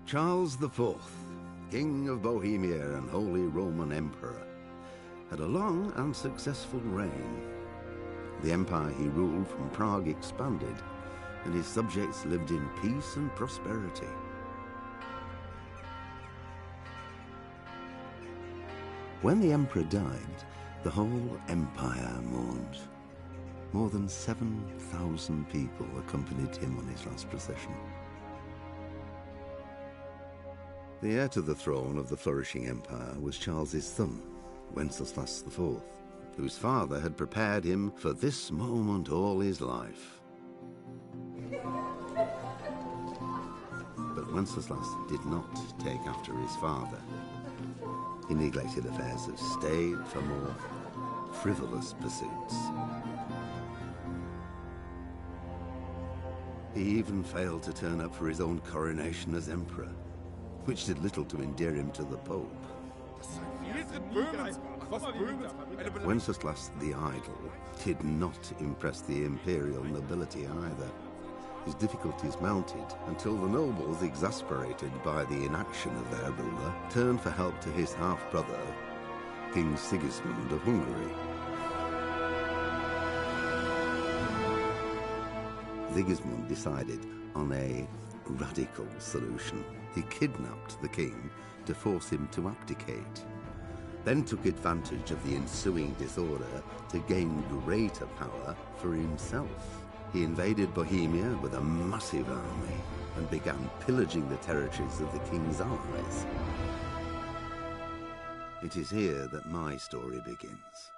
Charles IV, King of Bohemia and Holy Roman Emperor, had a long and successful reign. The empire he ruled from Prague expanded, and his subjects lived in peace and prosperity. When the emperor died, the whole empire mourned. More than 7,000 people accompanied him on his last procession. The heir to the throne of the flourishing empire was Charles's son, Wenceslas IV, whose father had prepared him for this moment all his life. But Wenceslas did not take after his father. He neglected affairs of state for more frivolous pursuits. He even failed to turn up for his own coronation as emperor, which did little to endear him to the Pope. Wenceslas the Idle did not impress the imperial nobility either. His difficulties mounted until the nobles, exasperated by the inaction of their ruler, turned for help to his half-brother, King Sigismund of Hungary. Sigismund decided on a radical solution. He kidnapped the king to force him to abdicate, then took advantage of the ensuing disorder to gain greater power for himself. He invaded Bohemia with a massive army and began pillaging the territories of the king's allies. It is here that my story begins.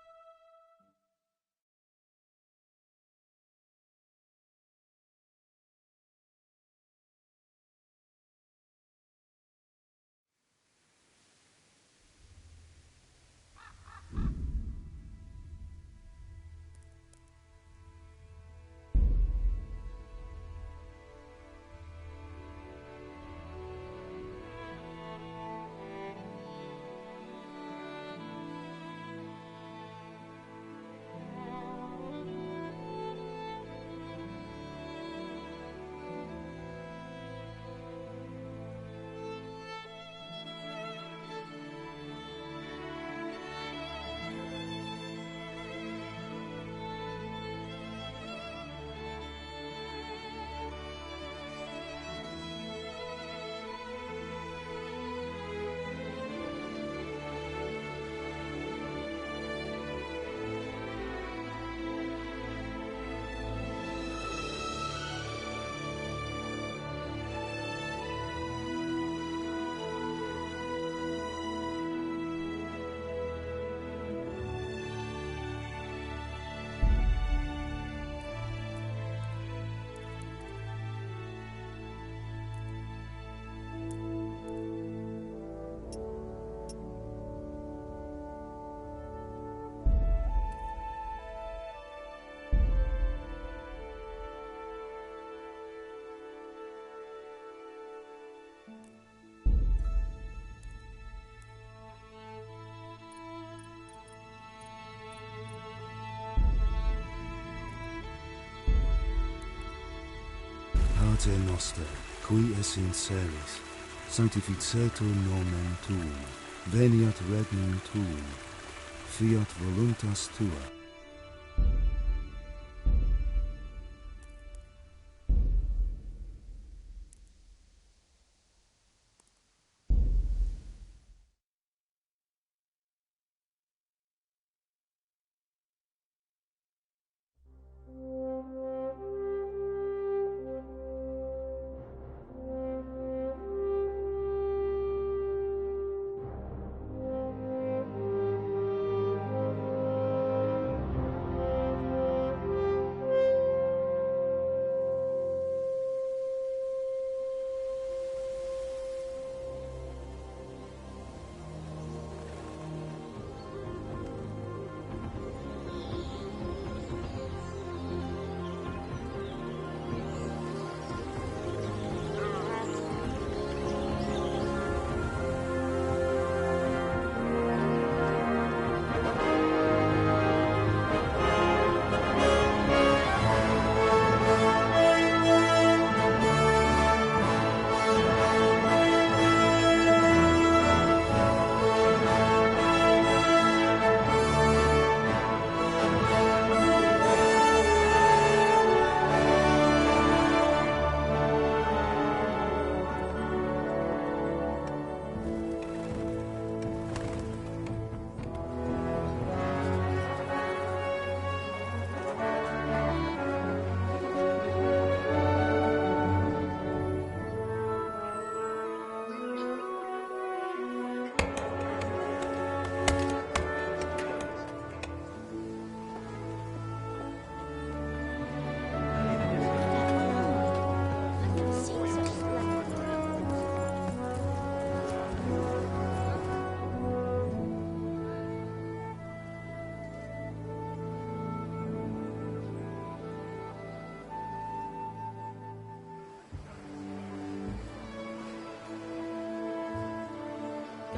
Pater noster, qui es in celis, sanctificetur nomen tuum, veniat regnum tuum, fiat voluntas tua.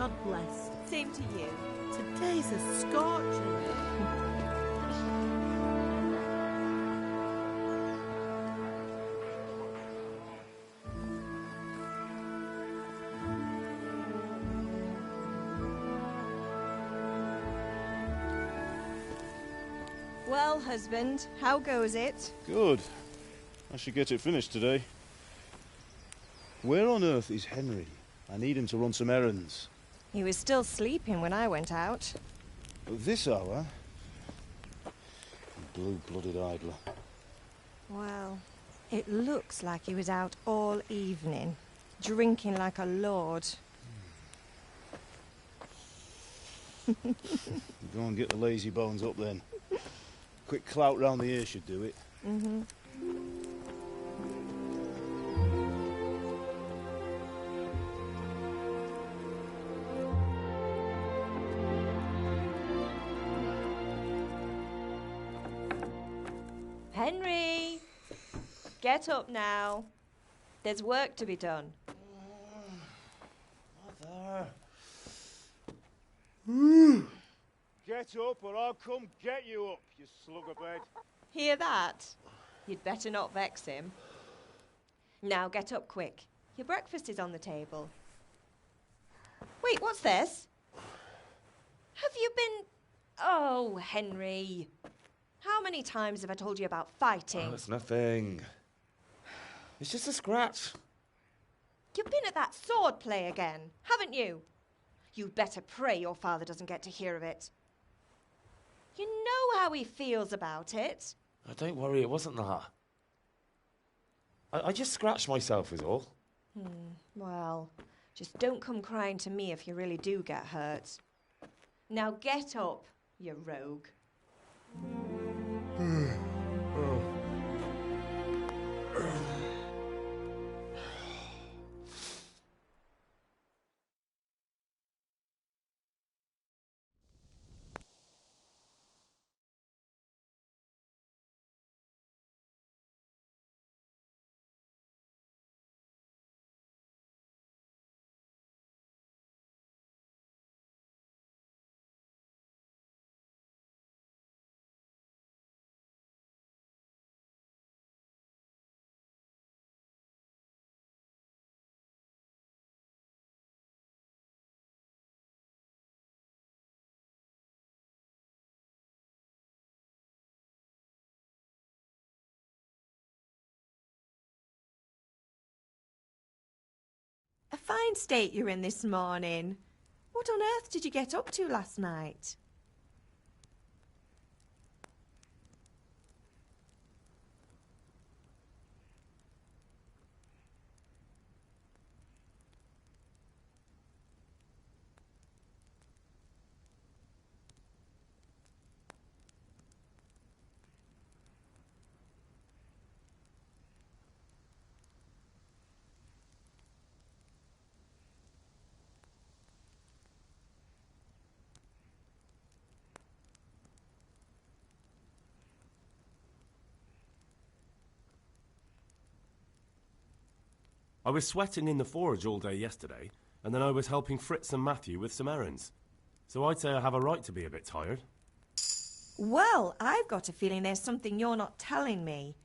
God bless. Same to you. Today's a scorcher. Well, husband, how goes it? Good. I should get it finished today. Where on earth is Henry? I need him to run some errands. He was still sleeping when I went out. At this hour? Blue-blooded idler. Well, it looks like he was out all evening, drinking like a lord. Go and get the lazy bones up then. Quick clout round the ear should do it. Mm-hmm. Henry! Get up now. There's work to be done. Mother! Get up or I'll come get you up, you slugabed. Hear that? You'd better not vex him. Now get up quick. Your breakfast is on the table. Wait, what's this? Have you been... Oh, Henry. How many times have I told you about fighting? Oh, it's nothing. It's just a scratch. You've been at that sword play again, haven't you? You'd better pray your father doesn't get to hear of it. You know how he feels about it. Oh, don't worry, it wasn't that. I just scratched myself is all. Well, just don't come crying to me if you really do get hurt. Now get up, you rogue. A fine state you're in this morning. What on earth did you get up to last night? I was sweating in the forge all day yesterday, and then I was helping Fritz and Matthew with some errands. So I'd say I have a right to be a bit tired. Well, I've got a feeling there's something you're not telling me.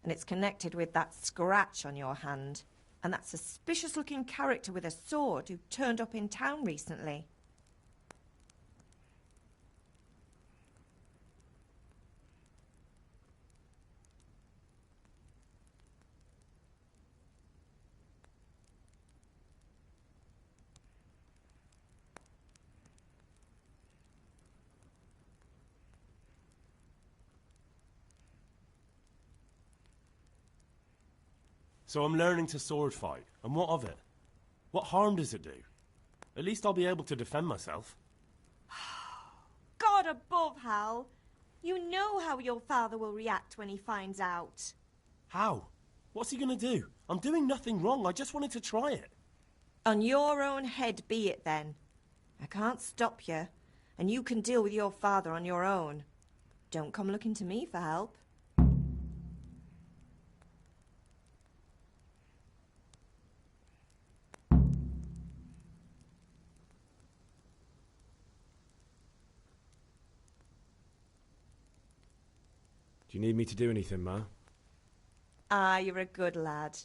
And it's connected with that scratch on your hand. And that suspicious-looking character with a sword who turned up in town recently. So I'm learning to sword fight, and what of it? What harm does it do? At least I'll be able to defend myself. God above, Hal. You know how your father will react when he finds out. How? What's he going to do? I'm doing nothing wrong, I just wanted to try it. On your own head be it then. I can't stop you, and you can deal with your father on your own. Don't come looking to me for help. Do you need me to do anything, Ma? Ah, you're a good lad.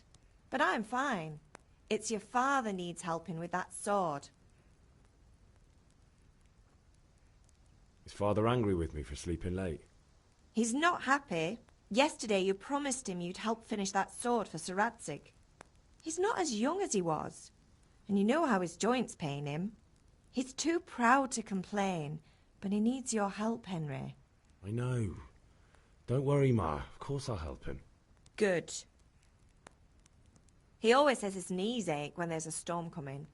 But I'm fine. It's your father needs helping with that sword. Is Father angry with me for sleeping late? He's not happy. Yesterday you promised him you'd help finish that sword for Sir Radzig. He's not as young as he was, and you know how his joints pain him. He's too proud to complain, but he needs your help, Henry. I know. Don't worry, Ma. Of course I'll help him. Good. He always says his knees ache when there's a storm coming.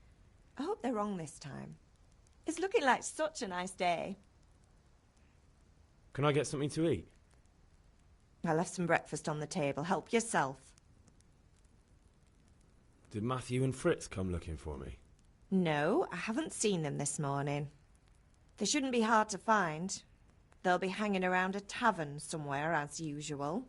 I hope they're wrong this time. It's looking like such a nice day. Can I get something to eat? I left some breakfast on the table. Help yourself. Did Matthew and Fritz come looking for me? No, I haven't seen them this morning. They shouldn't be hard to find. They'll be hanging around a tavern somewhere, as usual.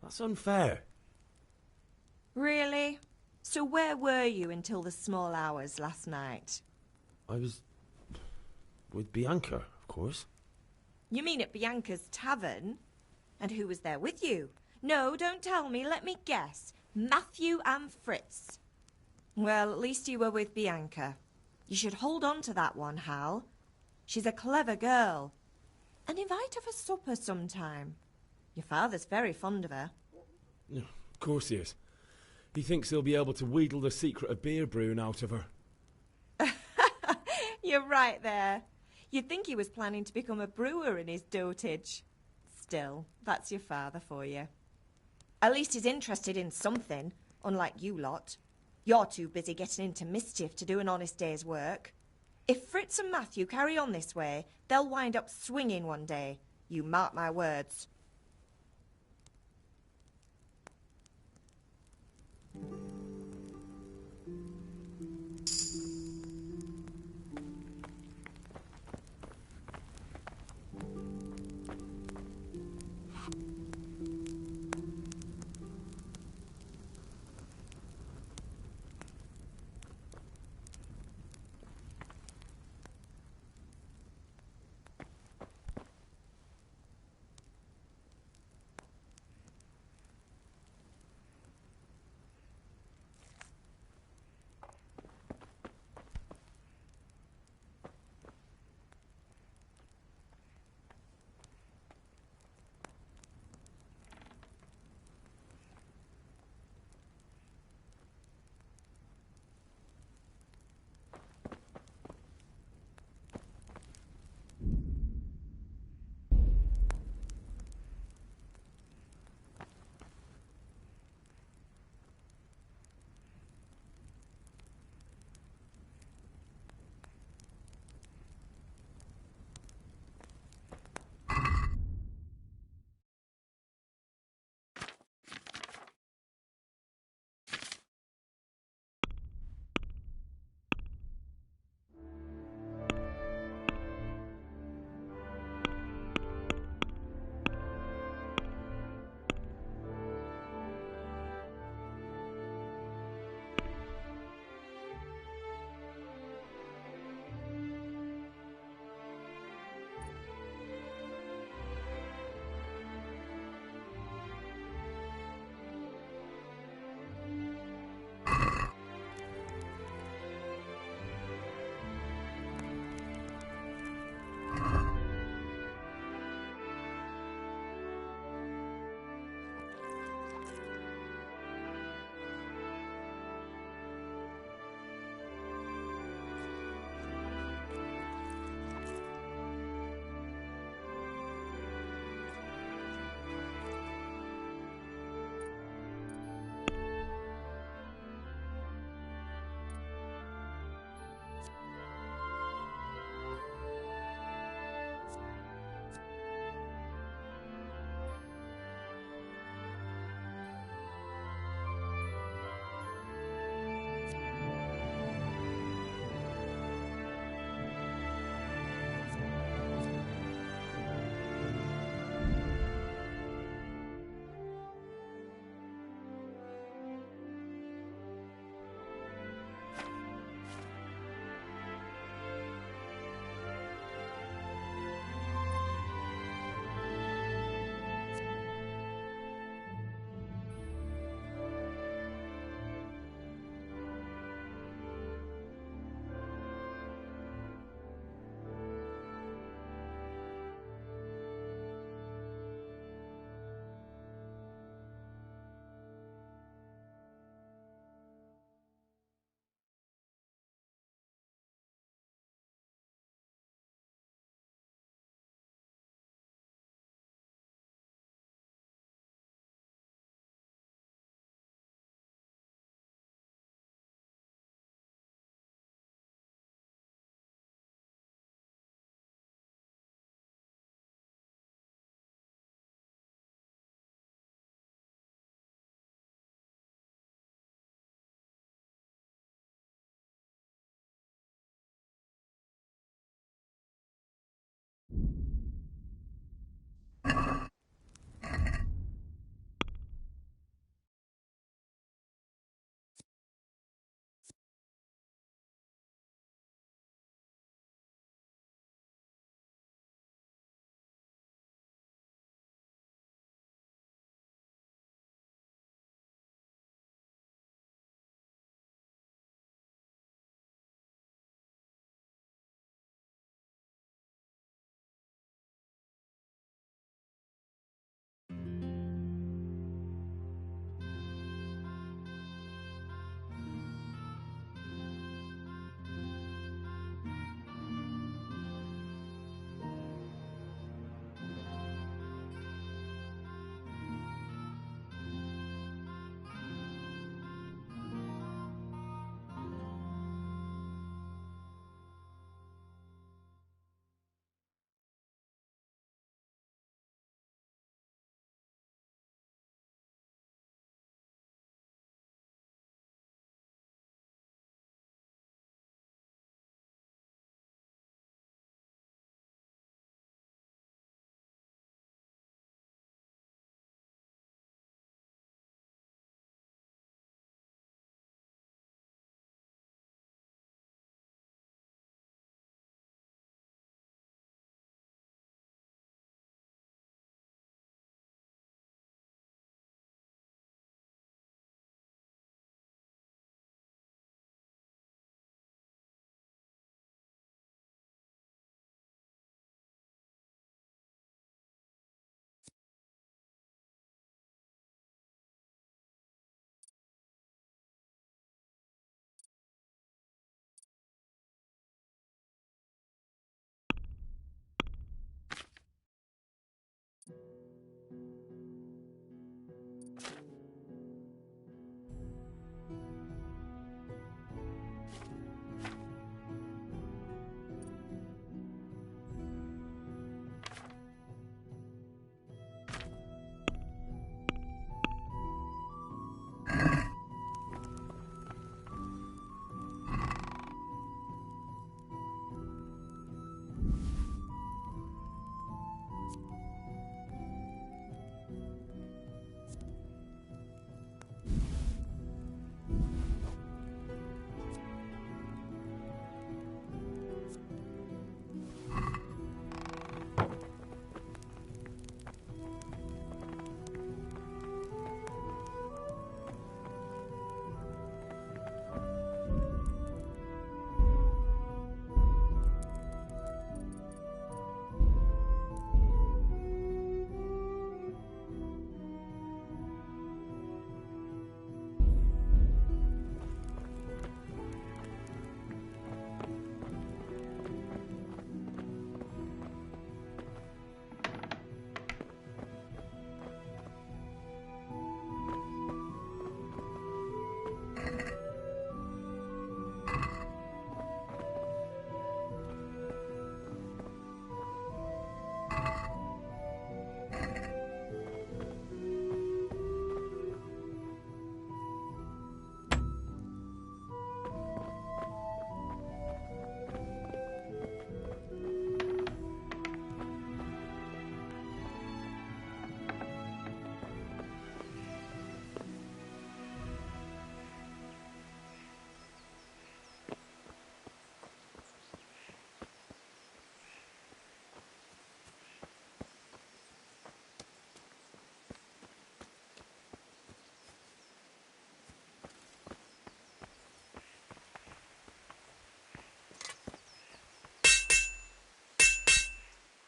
That's unfair. Really? So where were you until the small hours last night? I was... with Bianca, of course. You mean at Bianca's tavern? And who was there with you? No, don't tell me. Let me guess. Matthew and Fritz. Well, at least you were with Bianca. You should hold on to that one, Hal. She's a clever girl. And invite her for supper sometime. Your father's very fond of her. Of course he is. He thinks he'll be able to wheedle the secret of beer brewing out of her. You're right there. You'd think he was planning to become a brewer in his dotage. Still, that's your father for you. At least he's interested in something, unlike you lot. You're too busy getting into mischief to do an honest day's work. If Fritz and Matthew carry on this way, they'll wind up swinging one day. You mark my words.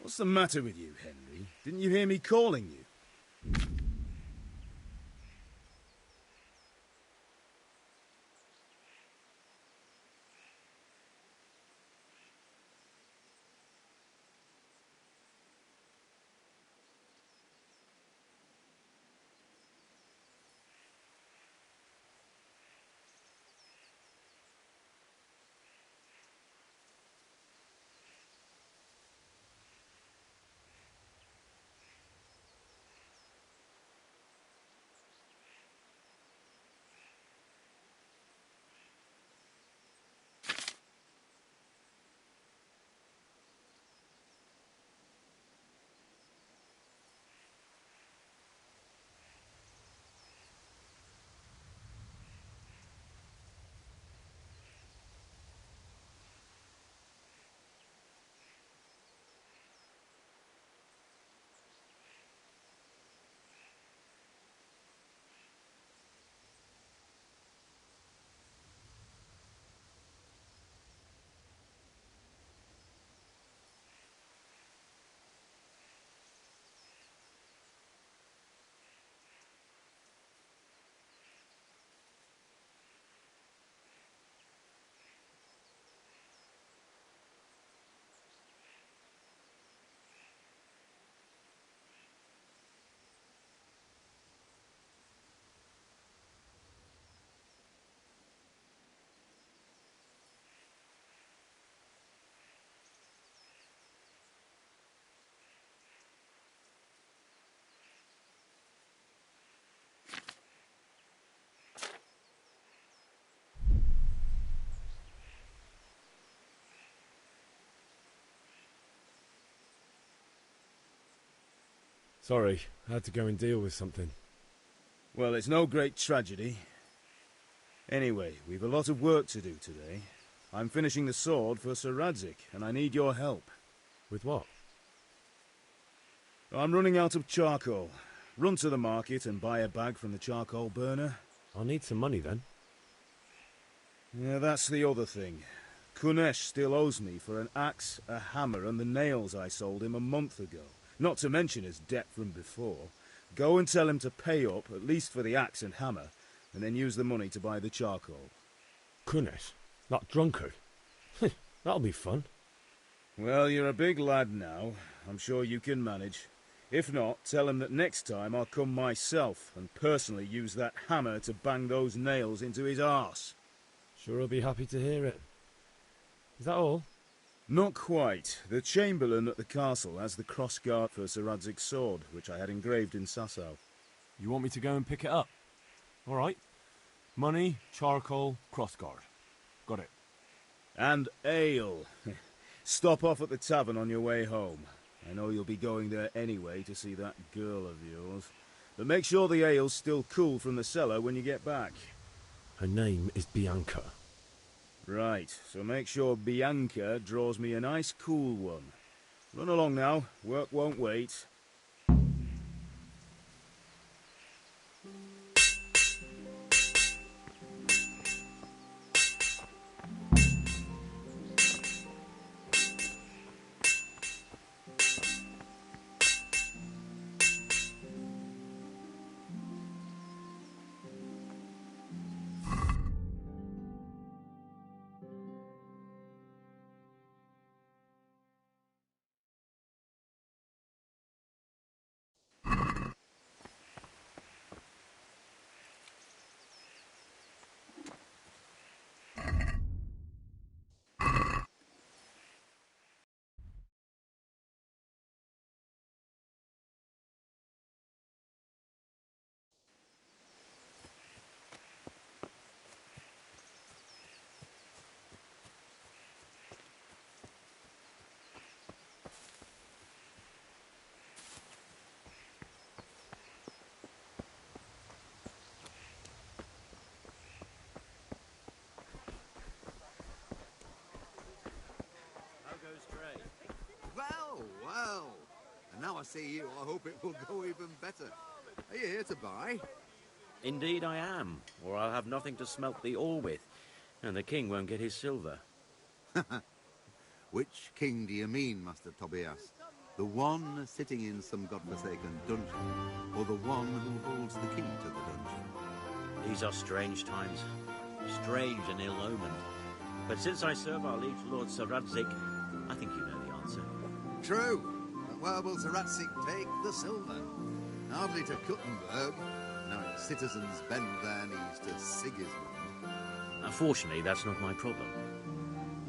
What's the matter with you, Henry? Didn't you hear me calling you? Sorry, I had to go and deal with something. Well, it's no great tragedy. Anyway, we've a lot of work to do today. I'm finishing the sword for Sir Radzig, and I need your help. With what? I'm running out of charcoal. Run to the market and buy a bag from the charcoal burner. I'll need some money then. Yeah, that's the other thing. Kunesh still owes me for an axe, a hammer, and the nails I sold him a month ago. Not to mention his debt from before. Go and tell him to pay up, at least for the axe and hammer, and then use the money to buy the charcoal. Kunesh? That drunkard? That'll be fun. Well, you're a big lad now. I'm sure you can manage. If not, tell him that next time I'll come myself and personally use that hammer to bang those nails into his arse. Sure, I'll be happy to hear it. Is that all? Not quite. The Chamberlain at the castle has the crossguard for Sir Radzig's sword, which I had engraved in Sasau. You want me to go and pick it up? All right. Money, charcoal, crossguard. Got it. And ale. Stop off at the tavern on your way home. I know you'll be going there anyway to see that girl of yours. But make sure the ale's still cool from the cellar when you get back. Her name is Bianca. Right, so make sure Bianca draws me a nice cool one. Run along now, work won't wait. Well. And now I see you, I hope it will go even better. Are you here to buy? Indeed I am, or I'll have nothing to smelt the ore with, and the king won't get his silver. Which king do you mean, Master Tobias? The one sitting in some godforsaken dungeon, or the one who holds the key to the dungeon? These are strange times. Strange and ill-omened. But since I serve our liege lord Sir Radzig, I think you know the answer. True. But where will Sir Radzig take the silver? Hardly to Kuttenberg, now its citizens bend their knees to Sigismund. Unfortunately, that's not my problem.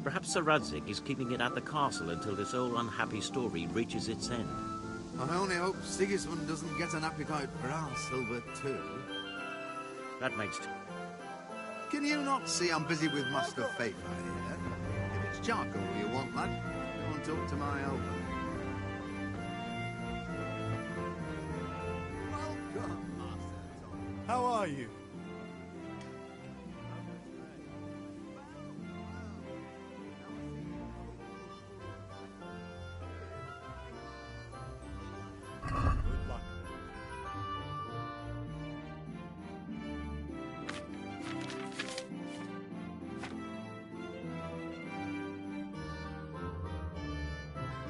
Perhaps Sir Radzig is keeping it at the castle until this old unhappy story reaches its end. I only hope Sigismund doesn't get an appetite for our silver too. That makes two. Can you not see I'm busy with Master Faith here? If it's charcoal you want, lad, go and talk to my elder. Welcome, Master Tom. How are you? Good luck.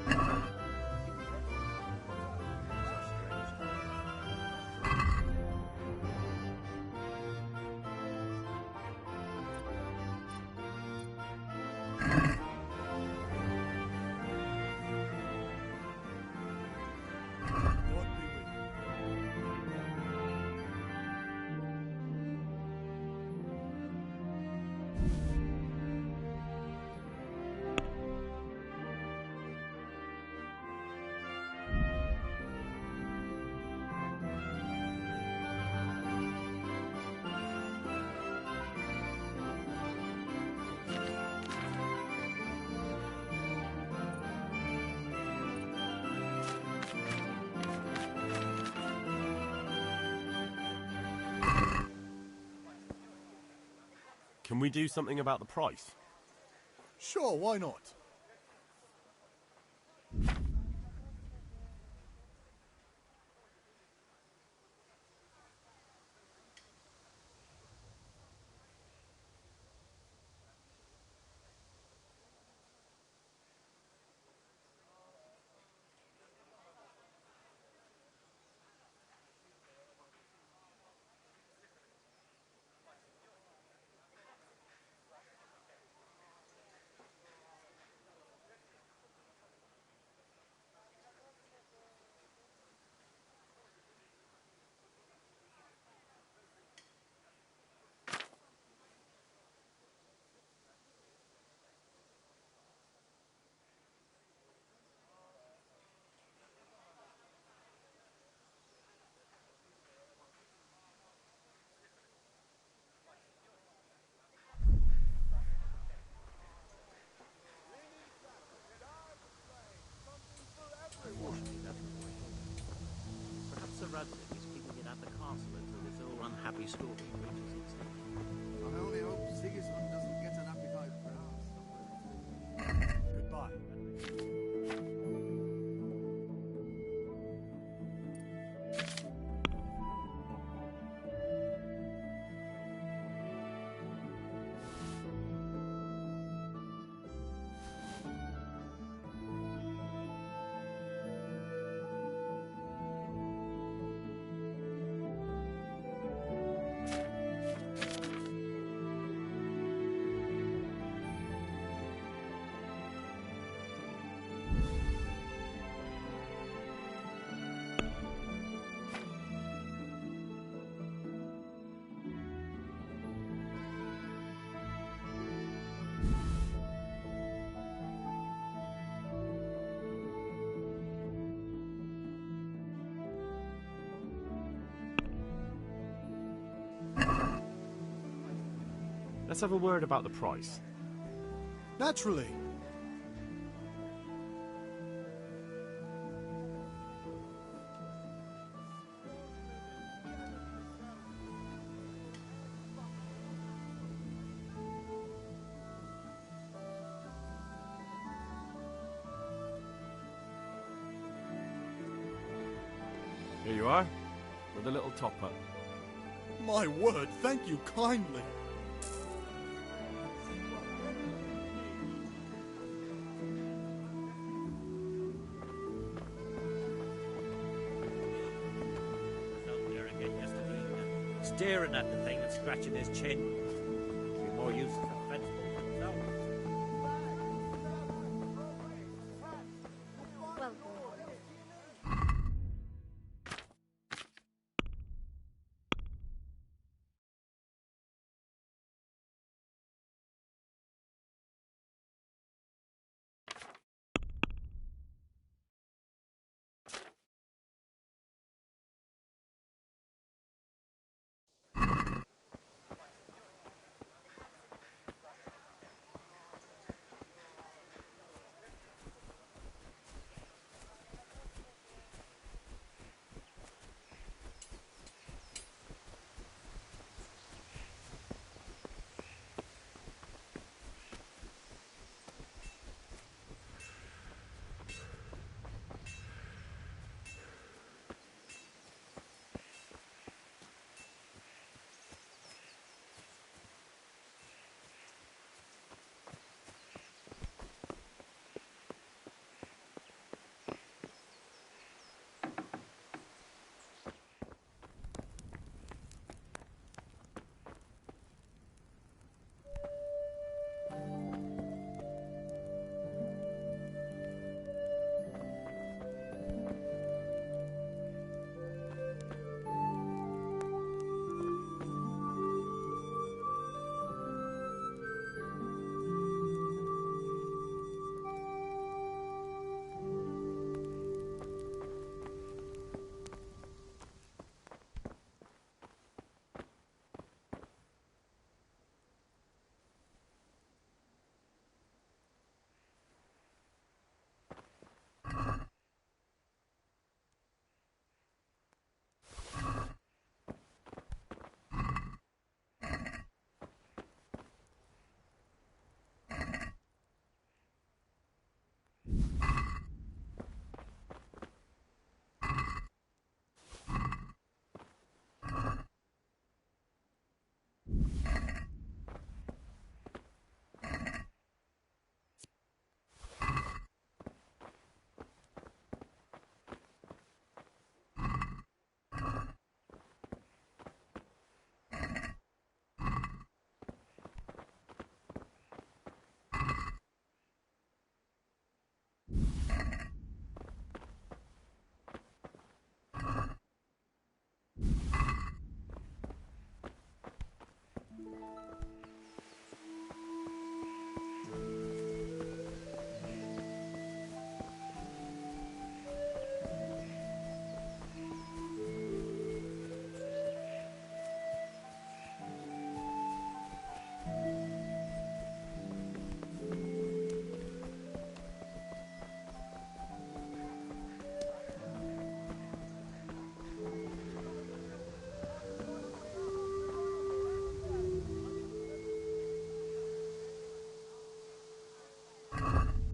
God be with you. Can we do something about the price? Sure, why not? Unfortunately, that's not my problem. Perhaps Sir Radzig is keeping it at the castle until this old unhappy story reaches its end. I only hope Sigismund doesn't get an appetite for our silver. Goodbye. Let's have a word about the price. Naturally. Here you are, with a little top-up. My word, thank you kindly. staring at the thing and scratching his chin. Be more use as a fence for himself. Well,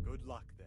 Good luck, then.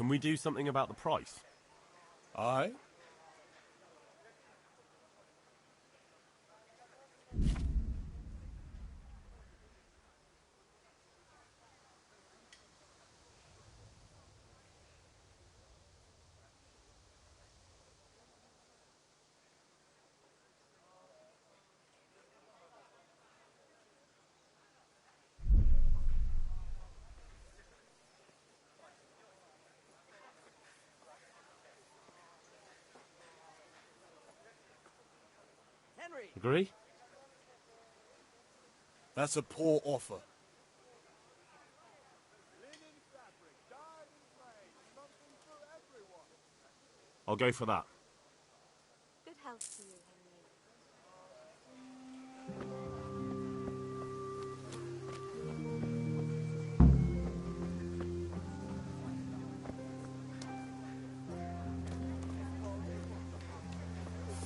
Can we do something about the price? Aye? Agree? That's a poor offer. I'll go for that. Good health to you,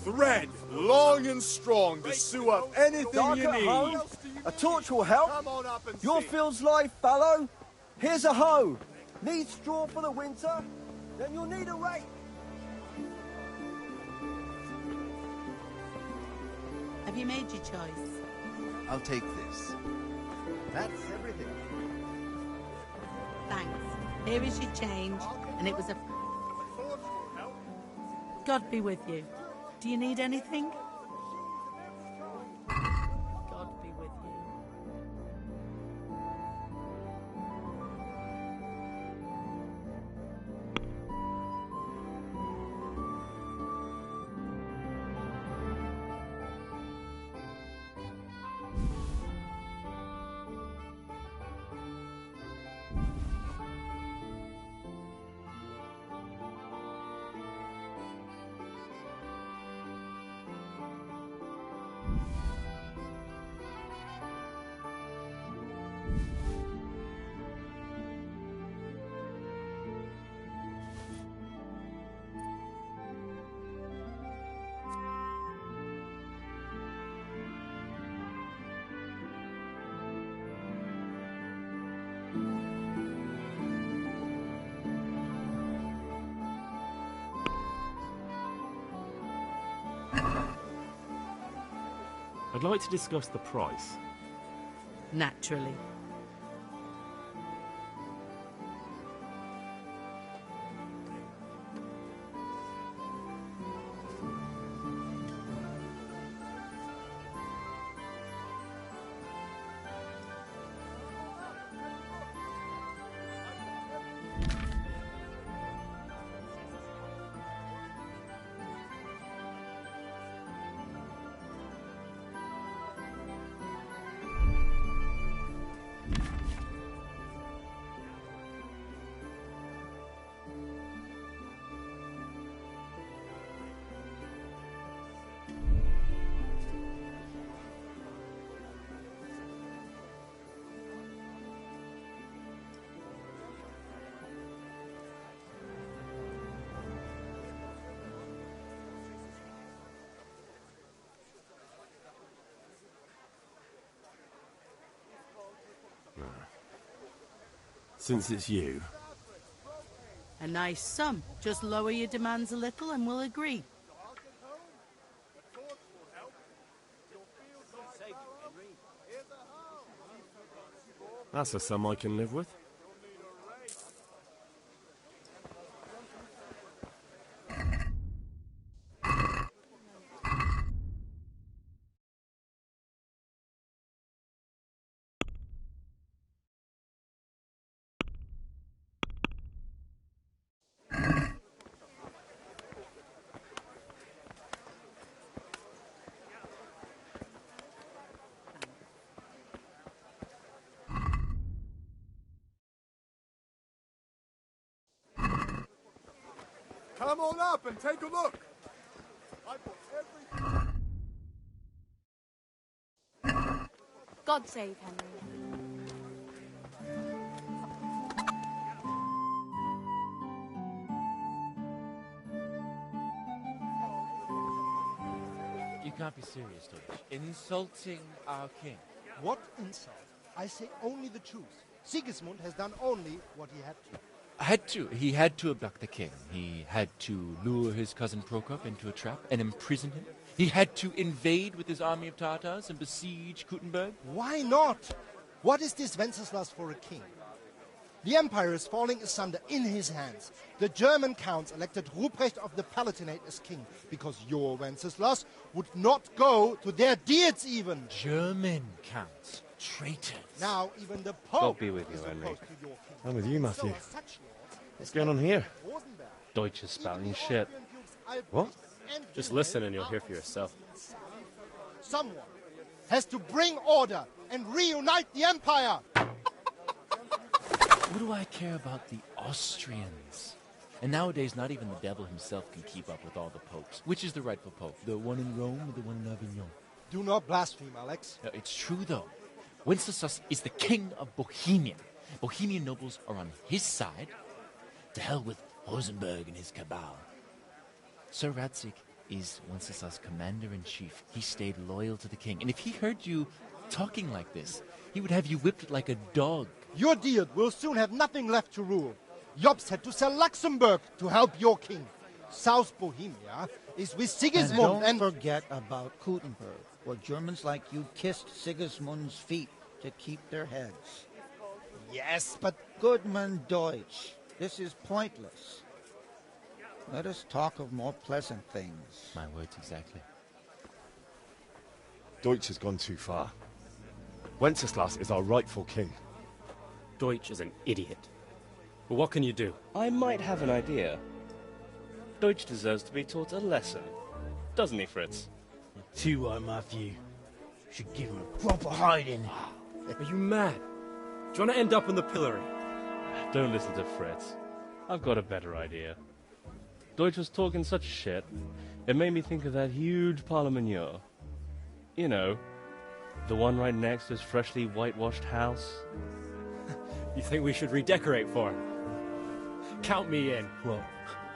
Thread, long and strong, to sew up anything Dark you at need. home? A torch will help. Come on up and Your see. field's life, fallow. Here's a hoe. Need straw for the winter? Then you'll need a rake. Have you made your choice? I'll take this. That's everything. Thanks. Here is your change, and it was a... God be with you. Do you need anything? God be with you. I'd like to discuss the price. Naturally. Since it's you, A nice sum. Just lower your demands a little and we'll agree. that's a sum I can live with. Come on up and take a look. I've got everything. God save Henry. You can't be serious, Deutsch. Insulting our king. What insult? I say only the truth. Sigismund has done only what he had to. He had to abduct the king. He had to lure his cousin Prokop into a trap and imprison him. He had to invade with his army of Tatars and besiege Kuttenberg. Why not? What is this Wenceslas for a king? The empire is falling asunder in his hands. The German counts elected Ruprecht of the Palatinate as king because your Wenceslas would not go to their deeds even. German counts. Traitors. Now even the Pope God be with you, is Henry. opposed to your king. I'm with you, Matthew. So such laws What's going on here? Rosenberg, Deutsch is spouting shit. What? Just listen and you'll hear for yourself. Someone has to bring order and reunite the empire. What do I care about the Austrians And nowadays, not even the devil himself can keep up with all the popes. Which is the rightful pope? The one in Rome or the one in Avignon? Do not blaspheme, Alex. No, it's true, though. Wenceslas is the king of Bohemia. Bohemian nobles are on his side. To hell with Rosenberg and his cabal. Sir Radzig is Wenceslas' commander-in-chief. He stayed loyal to the king. And if he heard you talking like this, he would have you whipped like a dog. Your dear will soon have nothing left to rule. Jobst had to sell Luxembourg to help your king. South Bohemia is with Sigismund and don't forget about Kuttenberg, where Germans like you kissed Sigismund's feet to keep their heads. Yes, but... Goodman Deutsch, this is pointless. Let us talk of more pleasant things. My words exactly. Deutsch has gone too far. Wenceslas is our rightful king. Deutsch is an idiot. But what can you do? I might have an idea. Deutsch deserves to be taught a lesson. Doesn't he, Fritz? Too right, Matthew. Should give him a proper hiding. Are you mad? Do you want to end up in the pillory? Don't listen to Fritz. I've got a better idea. Deutsch was talking such shit, it made me think of that huge parliament. You know, the one right next to his freshly whitewashed house. You think we should redecorate for him? Count me in. Well,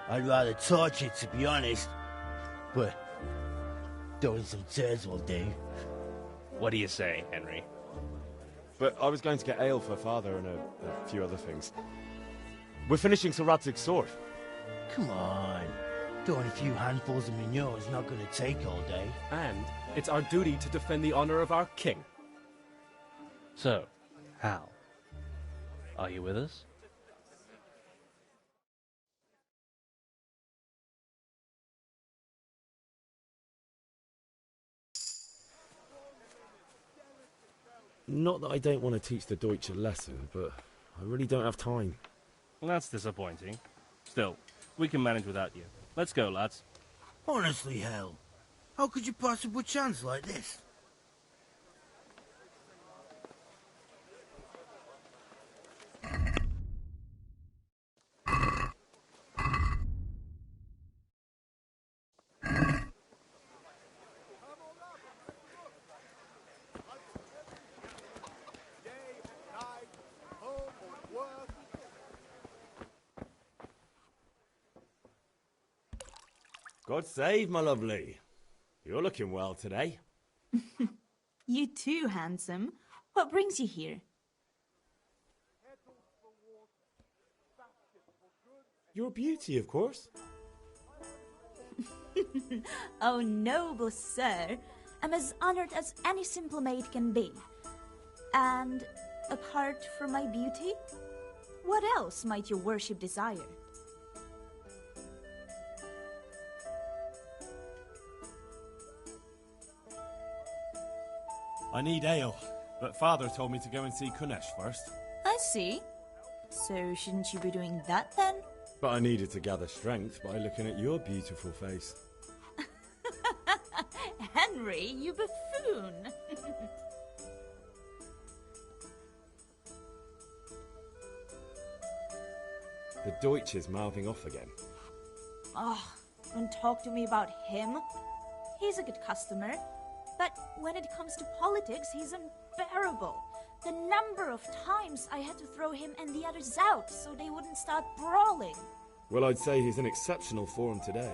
I'd rather torch it, to be honest. But throwing some turds will do. What do you say, Henry? But I was going to get ale for Father and a few other things. We're finishing Sir Radzig's sword. Come on. Throwing a few handfuls of manure is not going to take all day. And it's our duty to defend the honor of our king. So, Hal, are you with us? Not that I don't want to teach the Deutsch a lesson, but I really don't have time. Well, that's disappointing. Still, we can manage without you. Let's go, lads. Honestly, Hal, how could you pass up a chance like this? God save, my lovely. You're looking well today. You too, handsome. What brings you here? Your beauty, of course. Oh, noble sir. I'm as honored as any simple maid can be. And apart from my beauty, what else might your worship desire? I need ale, but Father told me to go and see Kunesh first. I see. So shouldn't you be doing that then? But I needed to gather strength by looking at your beautiful face. Henry, you buffoon! The Deutsch is mouthing off again. Oh, don't talk to me about him. He's a good customer. But when it comes to politics, he's unbearable. The number of times I had to throw him and the others out so they wouldn't start brawling. Well, I'd say he's in exceptional form today.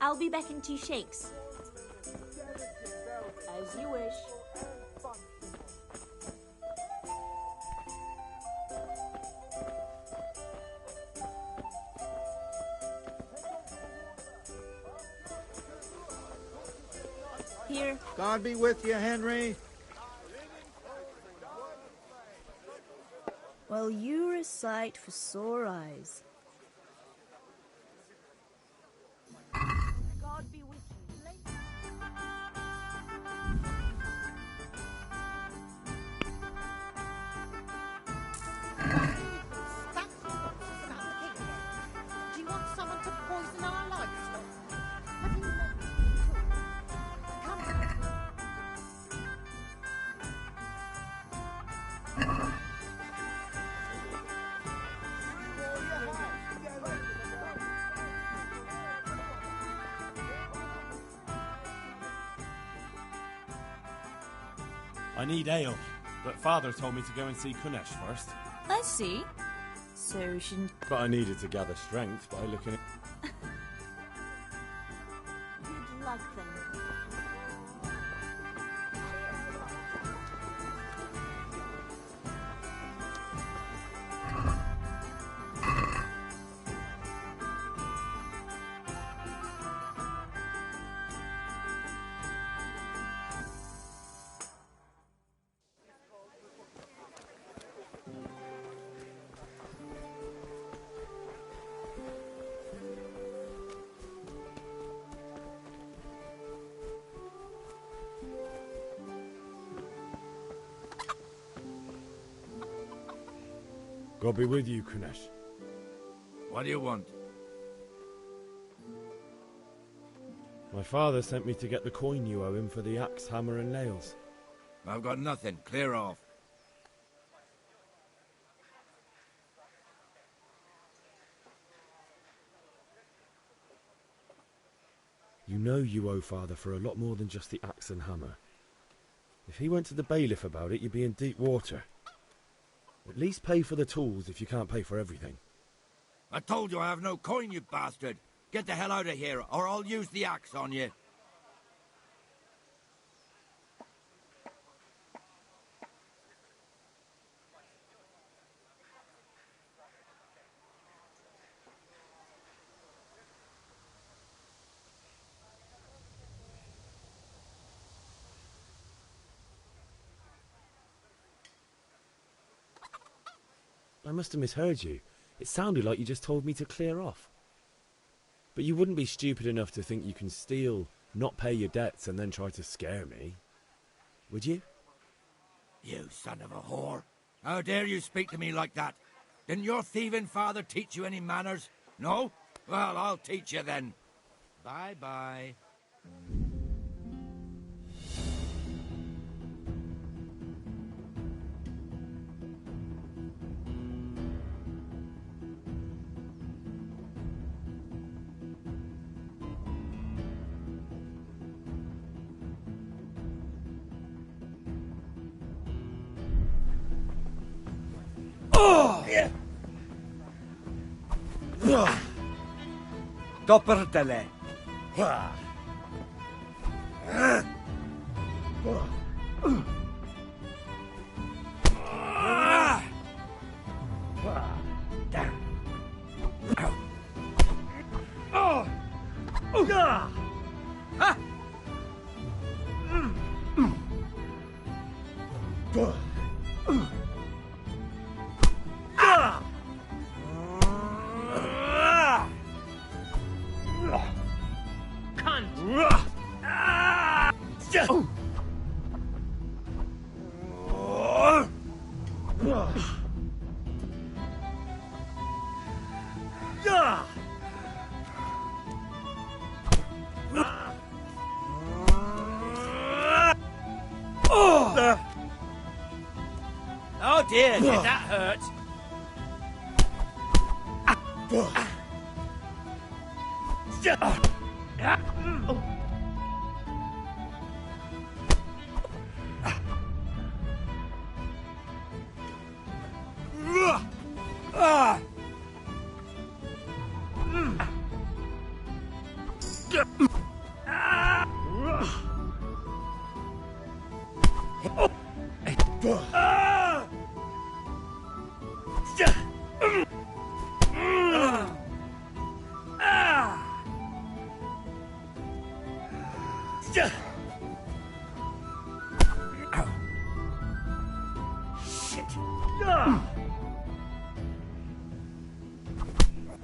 I'll be back in 2 shakes. As you wish. Father. God be with you, Henry. Well, you're a sight for sore eyes. God be with you. Do you want someone to poison our livestock? I need ale, but Father told me to go and see Kunesh first. I see. So shouldn't... But I needed to gather strength by looking at... Good luck then. God be with you, Kunesh. What do you want? My father sent me to get the coin you owe him for the axe, hammer and nails. I've got nothing. Clear off. You know you owe father for a lot more than just the axe and hammer. If he went to the bailiff about it, you'd be in deep water. At least pay for the tools if you can't pay for everything. I told you I have no coin, you bastard. Get the hell out of here, or I'll use the axe on you. I must have misheard you. It sounded like you just told me to clear off. But you wouldn't be stupid enough to think you can steal, not pay your debts, and then try to scare me. Would you? You son of a whore. How dare you speak to me like that? Didn't your thieving father teach you any manners? No? Well, I'll teach you then. Bye-bye. Toppertele. Oh dear, did that hurt?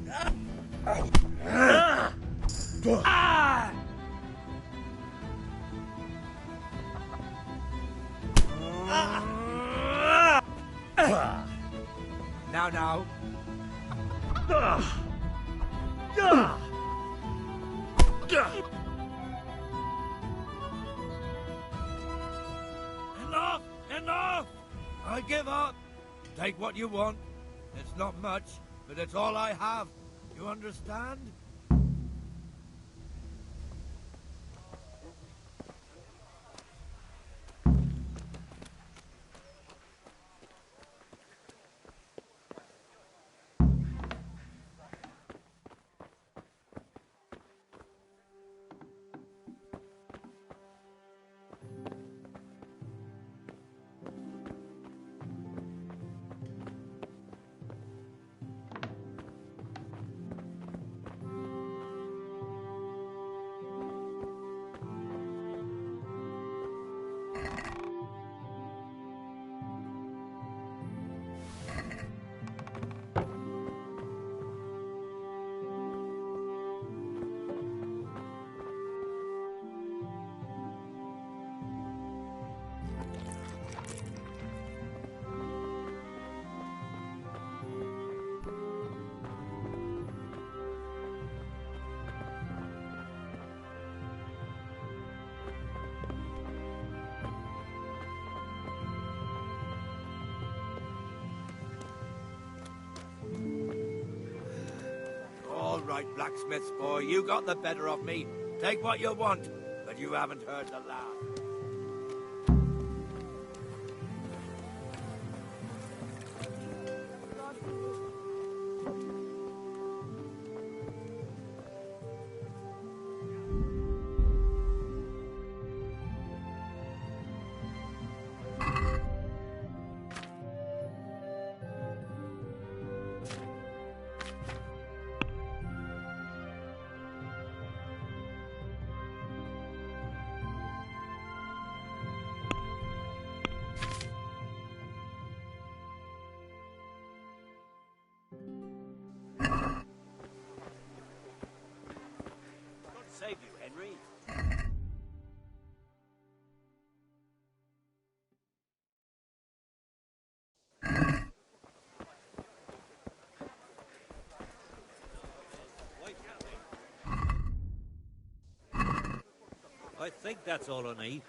Now. Enough! I give up. Take what you want. It's not much, but it's all I have. You understand? All right, blacksmith's boy, you got the better of me. Take what you want, but you haven't heard the last. Save you, Henry. I think that's all I need.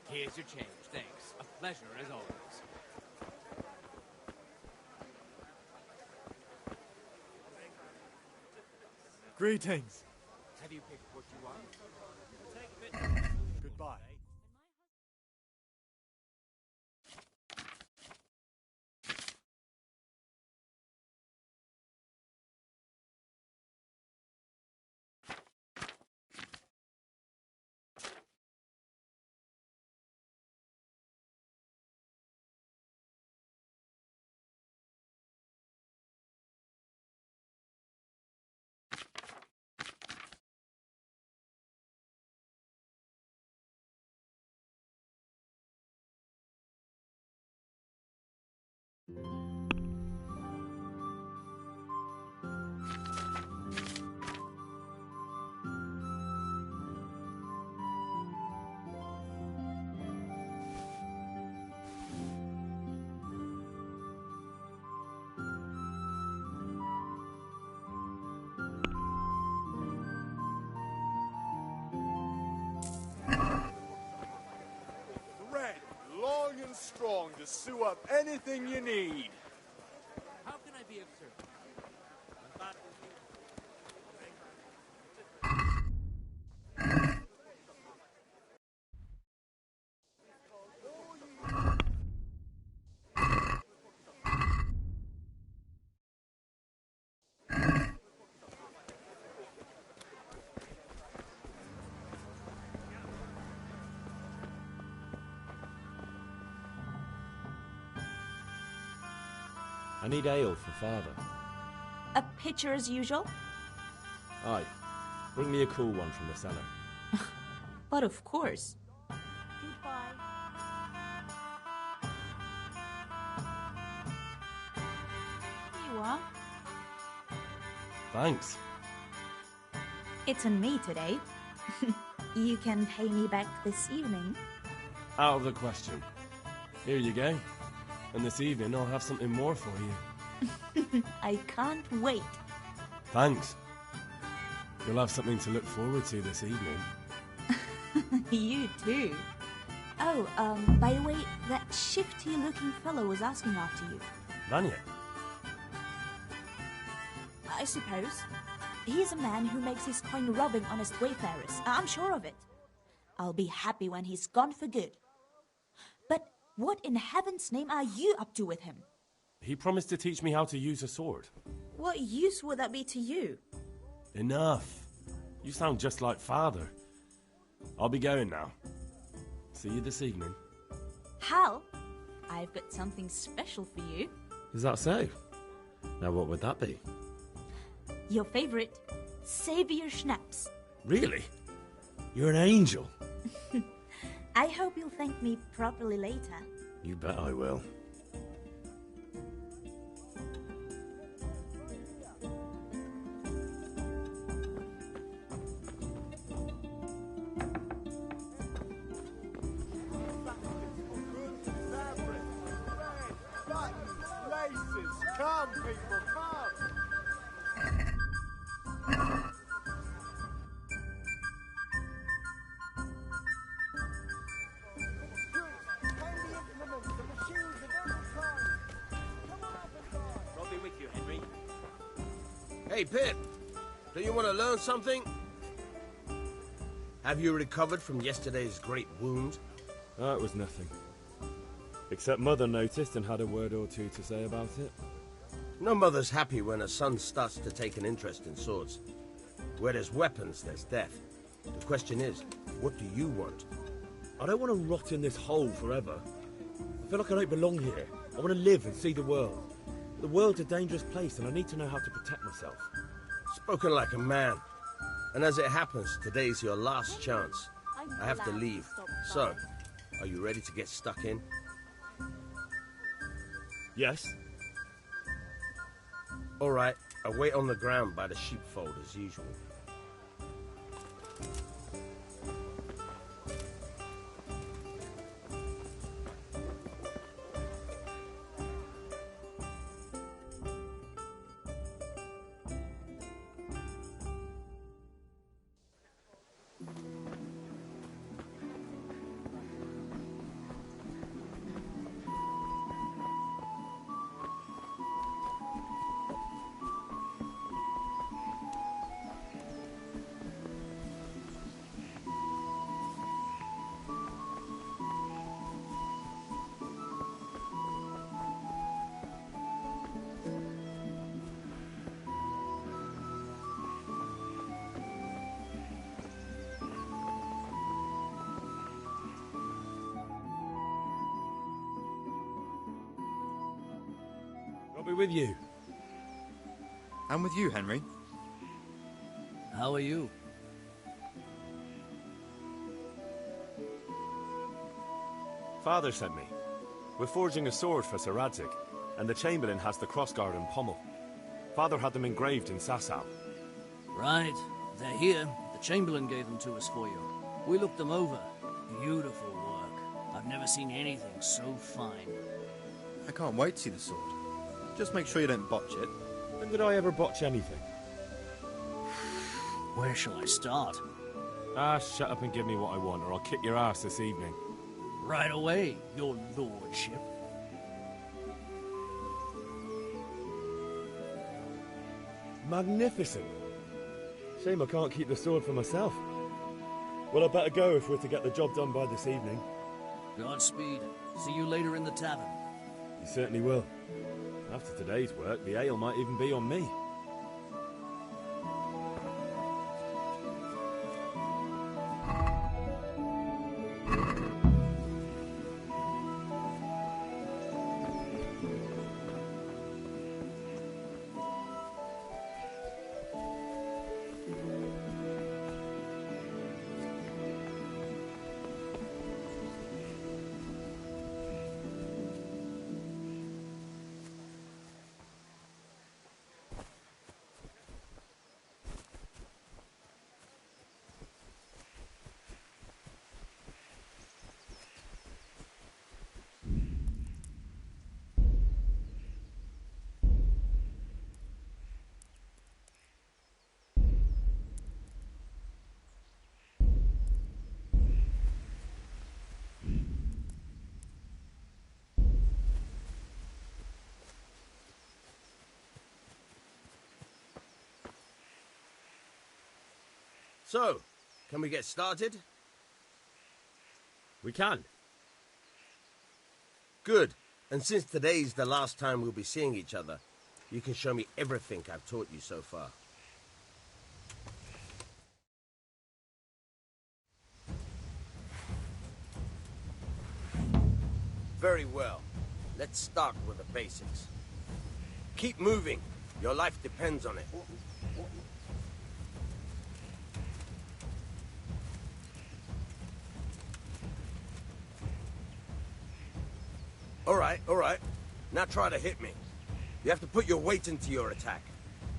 Here's your change, thanks. A pleasure as always. Greetings. Have you picked what you want? Goodbye. Long and strong to sew up anything you need. How can I be of service? I need ale for father. A pitcher as usual? Aye. Bring me a cool one from the cellar. But of course. Goodbye. Here you are. Thanks. It's on me today. You can pay me back this evening. Out of the question. Here you go. And this evening I'll have something more for you. I can't wait. Thanks. You'll have something to look forward to this evening. You too. Oh, by the way, that shifty-looking fellow was asking after you. Vanya? I suppose. He's a man who makes his coin robbing honest wayfarers. I'm sure of it. I'll be happy when he's gone for good. But what in heaven's name are you up to with him? He promised to teach me how to use a sword. What use would that be to you? Enough. You sound just like Father. I'll be going now. See you this evening. Hal, I've got something special for you. Is that so? Now what would that be? Your favorite, Savior Schnapps. Really? You're an angel. I hope you'll thank me properly later. You bet I will. Come, people, come! I'll be with you, Henry. Hey, Pip, do you want to learn something? Have you recovered from yesterday's great wound? It was nothing. Except Mother noticed and had a word or two to say about it. No mother's happy when a son starts to take an interest in swords. Where there's weapons, there's death. The question is, what do you want? I don't want to rot in this hole forever. I feel like I don't belong here. I want to live and see the world. The world's a dangerous place and I need to know how to protect myself. Spoken like a man. And as it happens, today's your last chance. I have to leave. So, are you ready to get stuck in? Yes. All right, I'll wait on the ground by the sheepfold as usual. I'll be with you. I'm with you, Henry. How are you? Father sent me. We're forging a sword for Sir Radzig, and the Chamberlain has the crossguard and pommel. Father had them engraved in Sasau. Right. They're here. The Chamberlain gave them to us for you. We looked them over. Beautiful work. I've never seen anything so fine. I can't wait to see the sword. Just make sure you don't botch it. When did I ever botch anything? Where shall I start? Shut up and give me what I want, or I'll kick your ass this evening. Right away, your lordship. Magnificent. Shame I can't keep the sword for myself. Well, I better go if we're to get the job done by this evening. Godspeed. See you later in the tavern. You certainly will. After today's work, the ale might even be on me. So, can we get started? We can. Good. And since today's the last time we'll be seeing each other, you can show me everything I've taught you so far. Very well. Let's start with the basics. Keep moving. Your life depends on it. All right. Now try to hit me. You have to put your weight into your attack.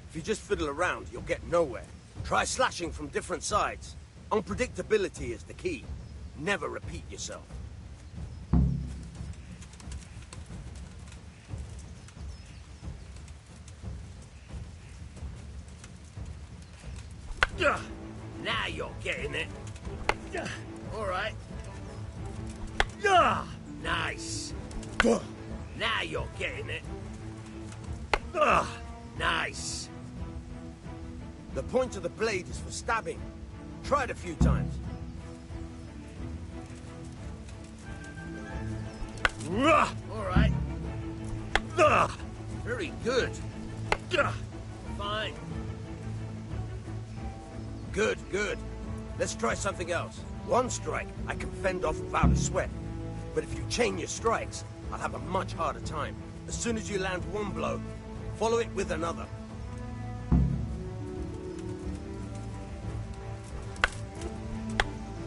If you just fiddle around, you'll get nowhere. Try slashing from different sides. Unpredictability is the key. Never repeat yourself. Now you're getting it. All right. Nice. Now you're getting it. Nice. The point of the blade is for stabbing. Try it a few times. All right. Very good. Fine. Good. Let's try something else. One strike, I can fend off without a sweat. But if you chain your strikes, I'll have a much harder time. As soon as you land one blow, follow it with another.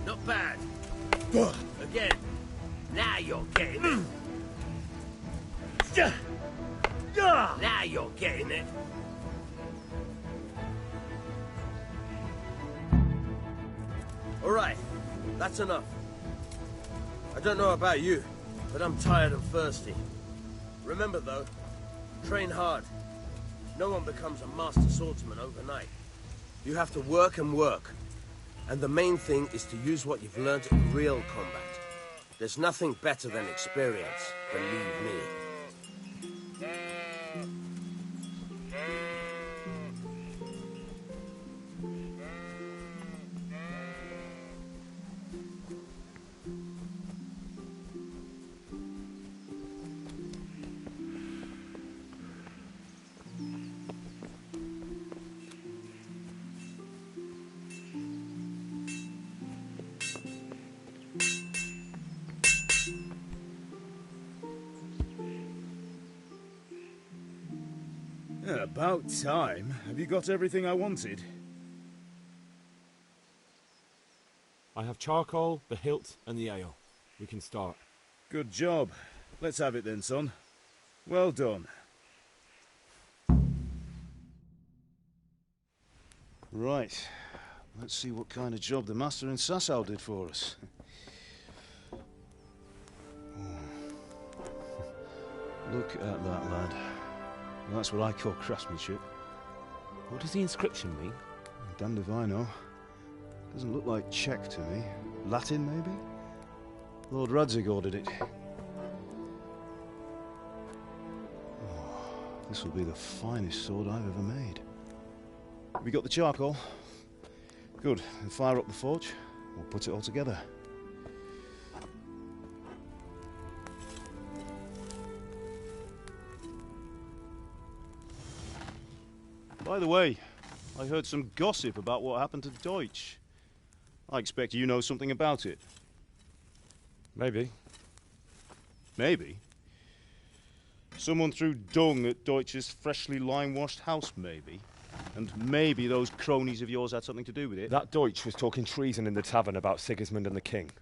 Not bad. Again. Now you're getting it. Now you're getting it. All right, that's enough. I don't know about you, but I'm tired and thirsty. Remember though, train hard. No one becomes a master swordsman overnight. You have to work and work. And the main thing is to use what you've learned in real combat. There's nothing better than experience, believe me. About time. Have you got everything I wanted? I have charcoal, the hilt, and the ale. We can start. Good job. Let's have it then, son. Well done. Right. Let's see what kind of job the master in Sasau did for us. Look at that, lad. That's what I call craftsmanship. What does the inscription mean? Damned if I know. Doesn't look like Czech to me. Latin, maybe? Lord Radzig ordered it. Oh, this will be the finest sword I've ever made. Have we got the charcoal? Good. Then fire up the forge. We'll put it all together. By the way, I heard some gossip about what happened to Deutsch. I expect you know something about it. Maybe. Maybe? Someone threw dung at Deutsch's freshly lime-washed house, maybe? And maybe those cronies of yours had something to do with it? That Deutsch was talking treason in the tavern about Sigismund and the king.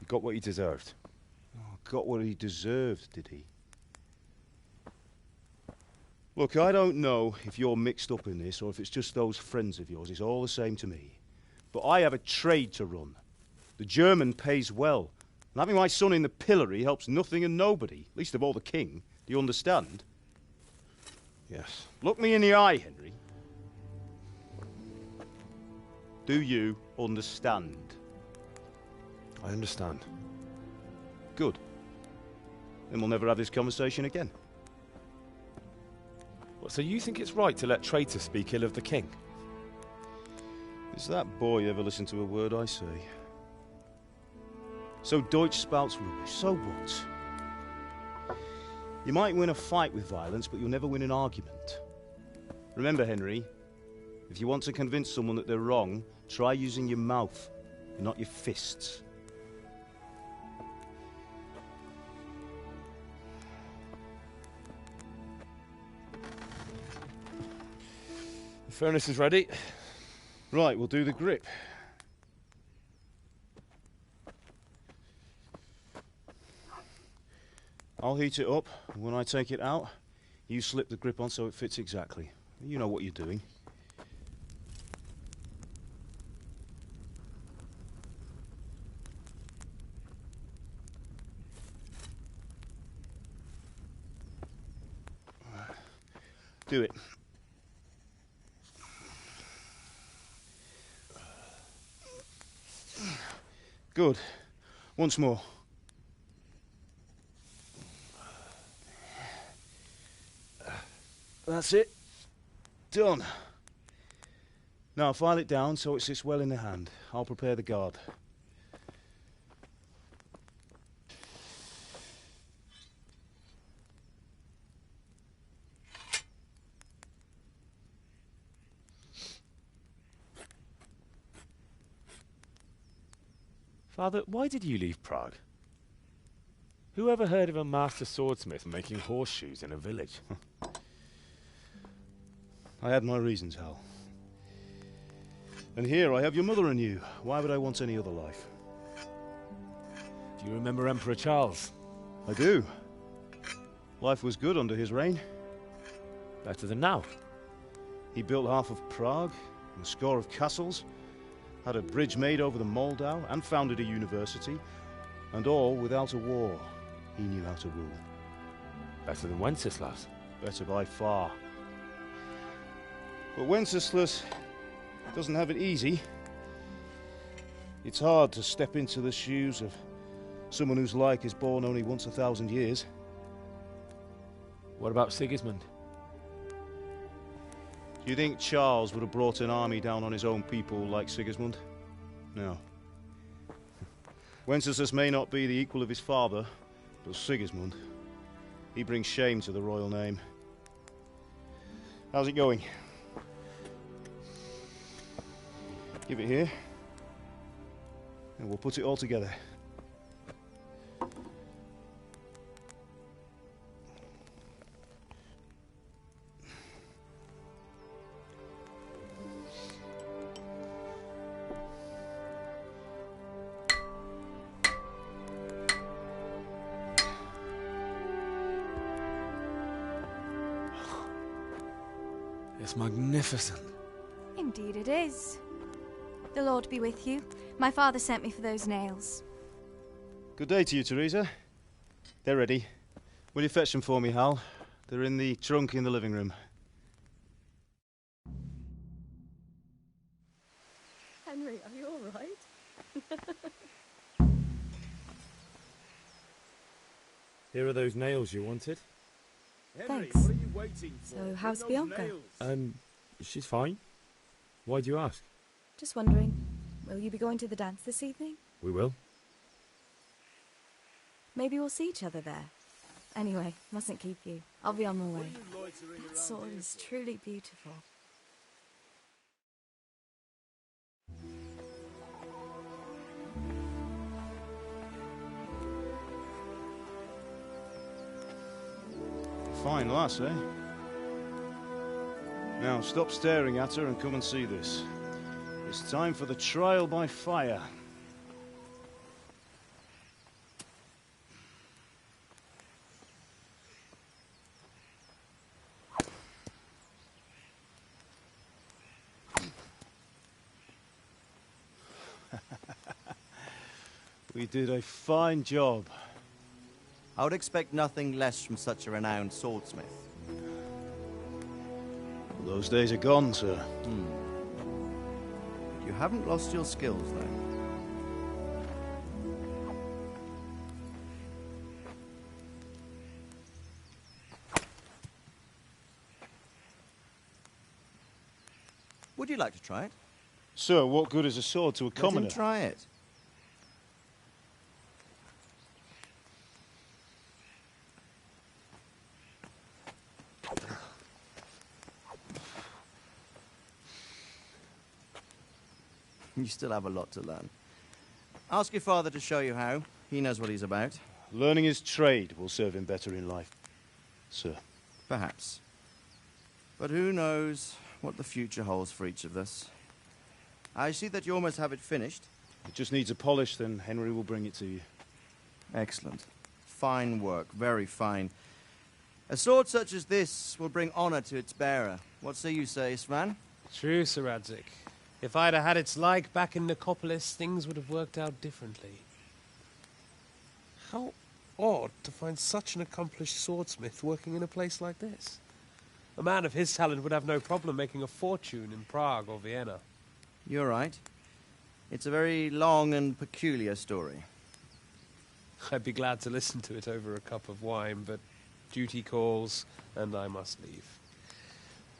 He got what he deserved. Oh, got what he deserved, did he? Look, I don't know if you're mixed up in this or if it's just those friends of yours. It's all the same to me. But I have a trade to run. The German pays well. And having my son in the pillory helps nothing and nobody, least of all the king. Do you understand? Yes. Look me in the eye, Henry. Do you understand? I understand. Good. Then we'll never have this conversation again. So you think it's right to let traitors speak ill of the king? Does that boy ever listen to a word I say? So Deutsch spouts rubbish, so what? You might win a fight with violence, but you'll never win an argument. Remember, Henry, if you want to convince someone that they're wrong, try using your mouth, not your fists. The furnace is ready. Right, we'll do the grip. I'll heat it up, and when I take it out, you slip the grip on so it fits exactly. You know what you're doing. Do it. Good. Once more. That's it. Done. Now file it down so it sits well in the hand. I'll prepare the guard. Father, why did you leave Prague? Who ever heard of a master swordsmith making horseshoes in a village? I had my reasons, Hal. And here I have your mother and you. Why would I want any other life? Do you remember Emperor Charles? I do. Life was good under his reign. Better than now. He built half of Prague, and a score of castles, had a bridge made over the Moldau, and founded a university, and all without a war. He knew how to rule. Better than Wenceslas. Better by far. But Wenceslas doesn't have it easy. It's hard to step into the shoes of someone whose like is born only once 1,000 years. What about Sigismund? Do you think Charles would have brought an army down on his own people like Sigismund? No. Wenceslas may not be the equal of his father, but Sigismund, he brings shame to the royal name. How's it going? Give it here, and we'll put it all together. It's magnificent. Indeed it is. The Lord be with you. My father sent me for those nails. Good day to you, Teresa. They're ready. Will you fetch them for me, Hal? They're in the trunk in the living room. Henry, are you all right? Here are those nails you wanted. Thanks. What are you waiting for? So, how's Bianca? She's fine. Why do you ask? Just wondering, will you be going to the dance this evening? We will. Maybe we'll see each other there. Anyway, mustn't keep you. I'll be on my way. That sword is truly beautiful. Fine lass, eh? Now, stop staring at her and come and see this. It's time for the trial by fire. We did a fine job. I would expect nothing less from such a renowned swordsmith. Those days are gone, sir. You haven't lost your skills, though. Would you like to try it? Sir, what good is a sword to a commoner? Let him try it. You still have a lot to learn. Ask your father to show you how. He knows what he's about. Learning his trade will serve him better in life, sir. Perhaps. But who knows what the future holds for each of us. I see that you almost have it finished. It just needs a polish, then Henry will bring it to you. Excellent. Fine work, very fine. A sword such as this will bring honor to its bearer. What say you, Svan? True, Sir Radzik. If I'd have had its like back in Nicopolis, things would have worked out differently. How odd to find such an accomplished swordsmith working in a place like this. A man of his talent would have no problem making a fortune in Prague or Vienna. You're right. It's a very long and peculiar story. I'd be glad to listen to it over a cup of wine, but duty calls, and I must leave.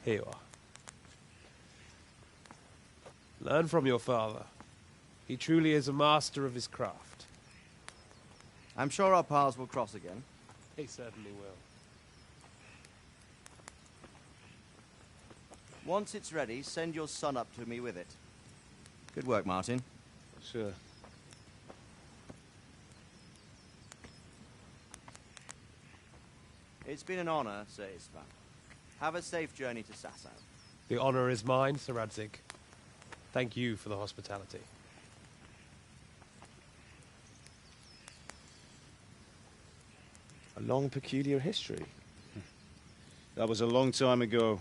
Here you are. Learn from your father. He truly is a master of his craft. I'm sure our paths will cross again. He certainly will. Once it's ready, send your son up to me with it. Good work, Martin. Sir. It's been an honor, Sir Isvan. Have a safe journey to Sasau. The honor is mine, Sir Radzik. Thank you for the hospitality. A long, peculiar history. That was a long time ago.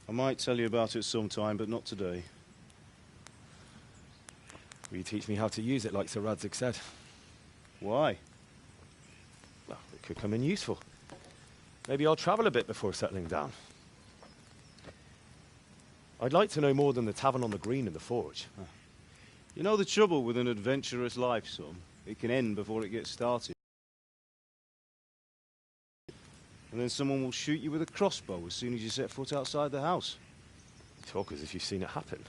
I might tell you about it sometime, but not today. Will you teach me how to use it, like Sir Radzik said? Why? Well, it could come in useful. Maybe I'll travel a bit before settling down. I'd like to know more than the tavern on the green and the forge. You know the trouble with an adventurous life, son? It can end before it gets started. And then someone will shoot you with a crossbow as soon as you set foot outside the house. You talk as if you've seen it happen.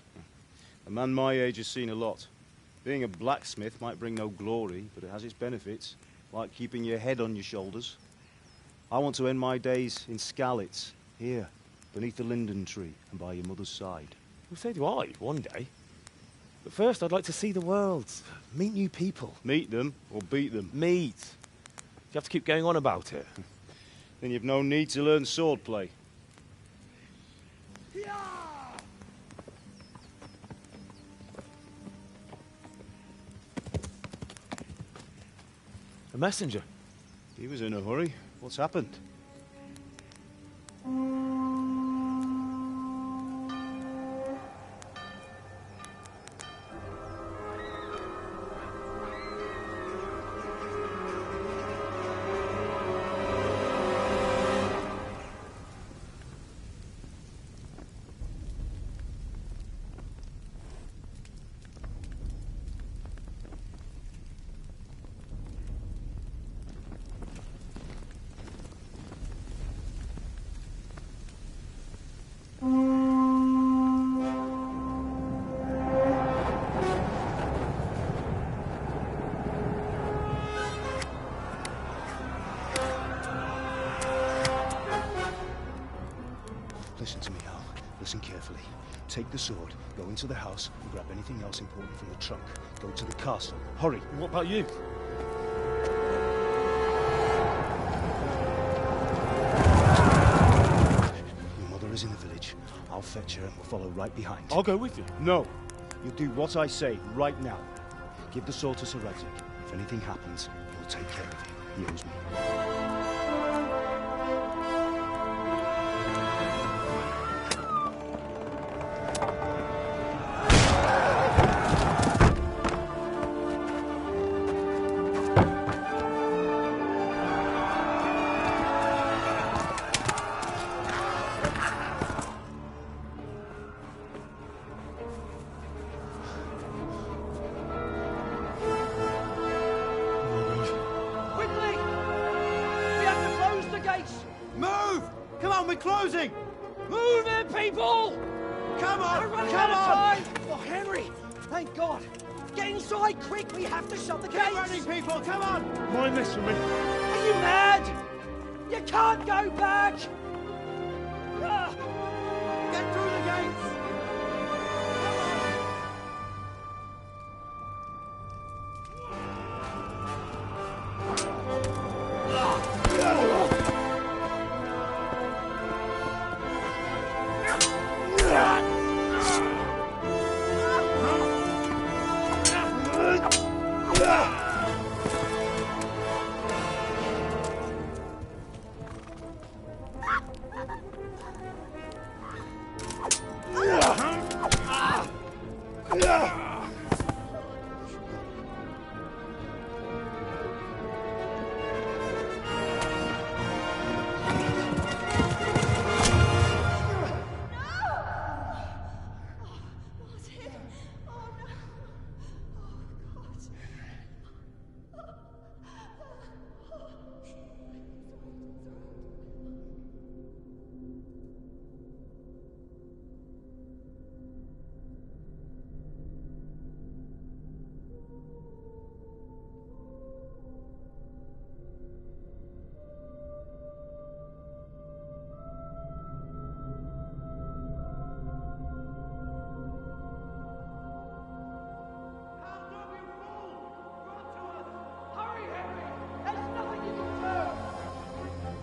A man my age has seen a lot. Being a blacksmith might bring no glory, but it has its benefits, like keeping your head on your shoulders. I want to end my days in Skalitz, here, beneath the linden tree and by your mother's side. Well, so do I, one day. But first, I'd like to see the world, meet new people. Meet them or beat them? Meet. You have to keep going on about it. Then you've no need to learn swordplay. A messenger. He was in a hurry. What's happened? Listen to me, Al. Listen carefully. Take the sword, go into the house, and grab anything else important from the trunk. Go to the castle. Hurry. What about you? Your mother is in the village. I'll fetch her and we'll follow right behind. I'll go with you. No. You'll do what I say right now. Give the sword to Sir Radzik. If anything happens, he'll take care of you. He owes me. Move! Come on, we're closing! Move it, people! Come on! We're running Come out of on! time! Oh, Henry! Thank God! Get inside, quick! We have to shut the gates! Keep running, people! Come on! Mind this for me. Are you mad? You can't go back! Ah. Get through the gates!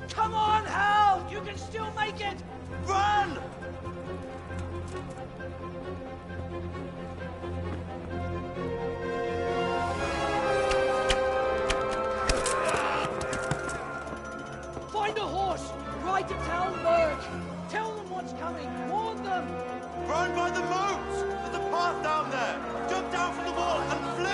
Come on, Hal! You can still make it! Run! Find a horse! Ride to town, Merc! Tell them what's coming! Warn them! Run by the moat! There's a path down there! Jump down from the wall and flee!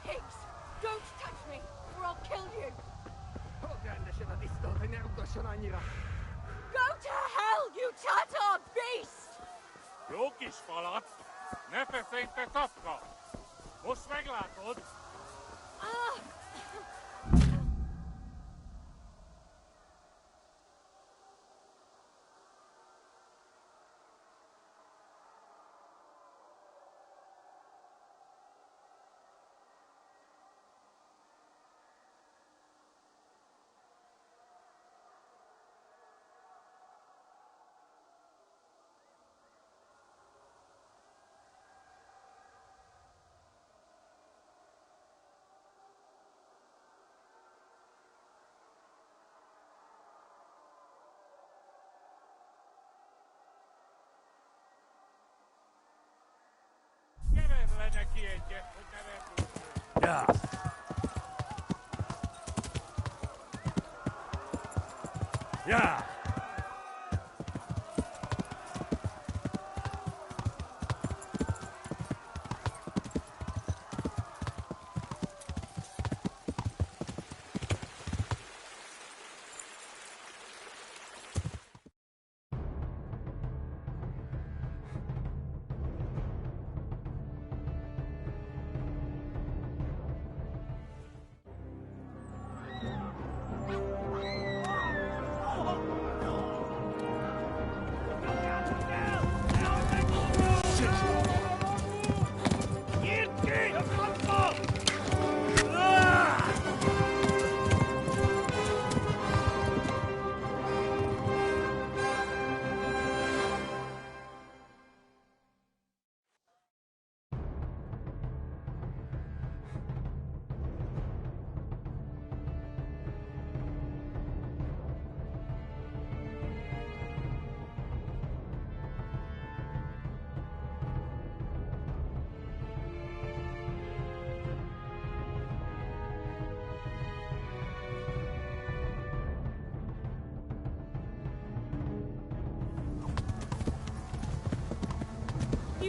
Pigs! Don't touch me, or I'll kill you! Go to hell, you Tatar beast! Jokis falat, ne fejte tafka. Most meglátod? Yeah. Yeah.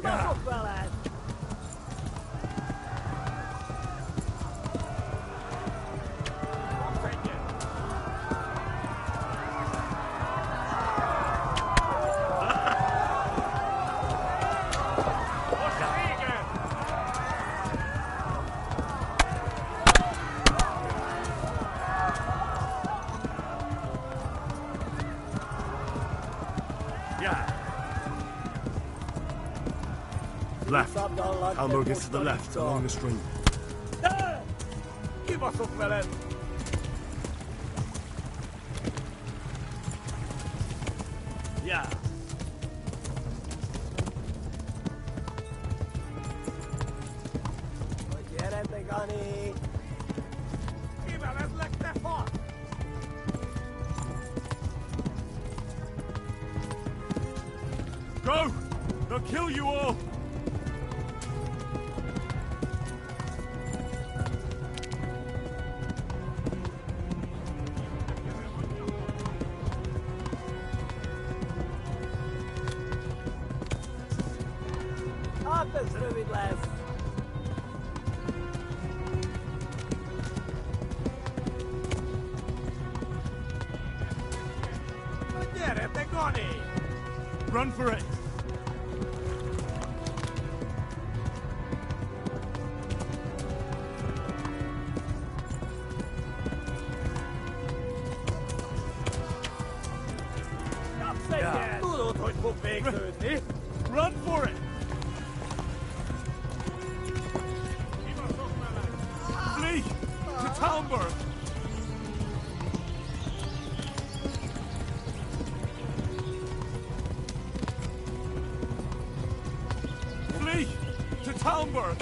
Keep us up, fellas! Left. Hamburg is to the left, along the stream. Keep us up, fellas! Yeah. Go! They'll kill you all! Run for it! Run for it! Flee to Talmberg! Flee to Talmberg!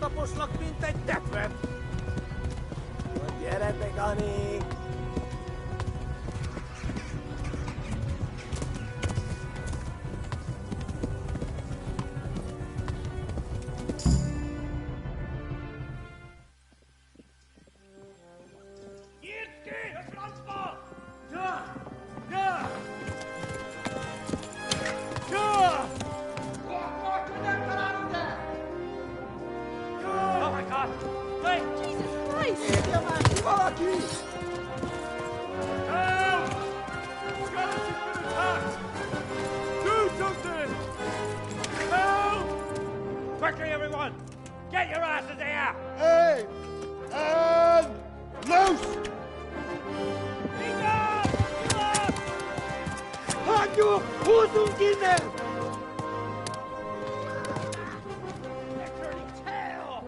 Tapos lakpintay tepet! Tiedä vegani! Quickly, everyone! Get your asses here! Hey! And loose! Hanyo! Husum Kinder! They're turning tail!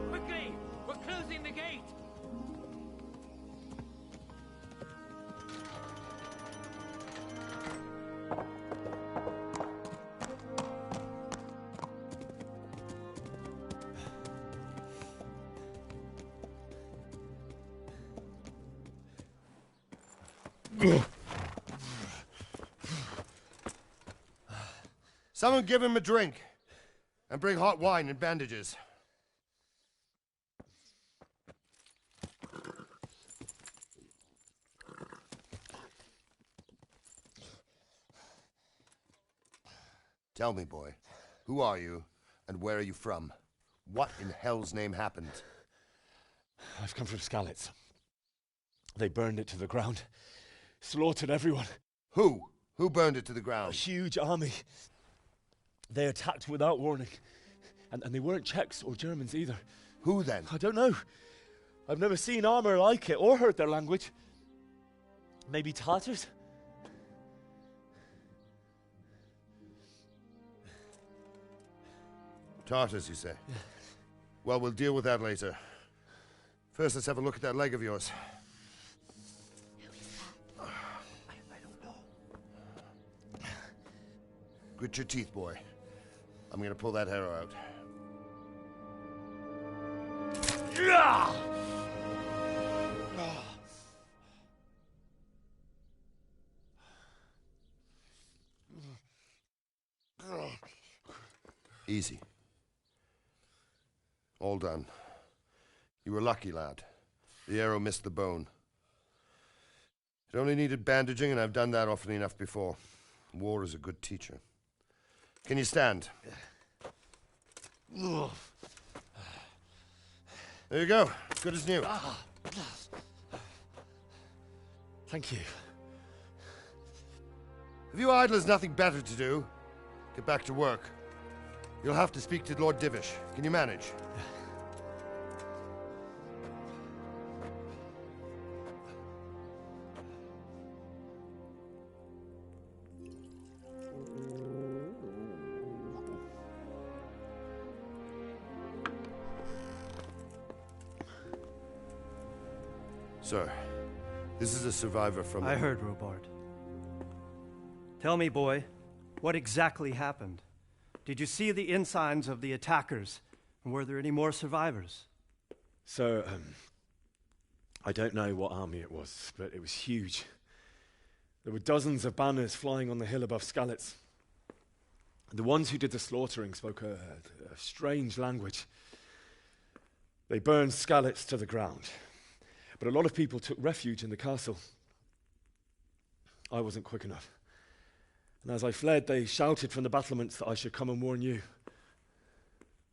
Quickly! We're closing the gate! Someone give him a drink. And bring hot wine and bandages. Tell me, boy, who are you, and where are you from? What in hell's name happened? I've come from Skalitz. They burned it to the ground. Slaughtered everyone. Who? Who burned it to the A ground? huge army. They attacked without warning. And they weren't Czechs or Germans either. Who then? I don't know. I've never seen armor like it or heard their language. Maybe Tatars? Tartars, you say? Yeah. Well, we'll deal with that later. First, let's have a look at that leg of yours. I don't know. Grit your teeth, boy. I'm gonna pull that arrow out. Easy. All done. You were lucky, lad. The arrow missed the bone. It only needed bandaging, and I've done that often enough before. War is a good teacher. Can you stand? There you go. Good as new. Thank you. If you idlers nothing better to do, get back to work. You'll have to speak to Lord Divish. Can you manage? Sir, this is a survivor from... I heard, Robard. Tell me, boy, what exactly happened? Did you see the ensigns of the attackers? And were there any more survivors? So, I don't know what army it was, but it was huge. There were dozens of banners flying on the hill above Skalitz. The ones who did the slaughtering spoke a strange language. They burned Skalitz to the ground. But a lot of people took refuge in the castle. I wasn't quick enough. And as I fled, they shouted from the battlements that I should come and warn you.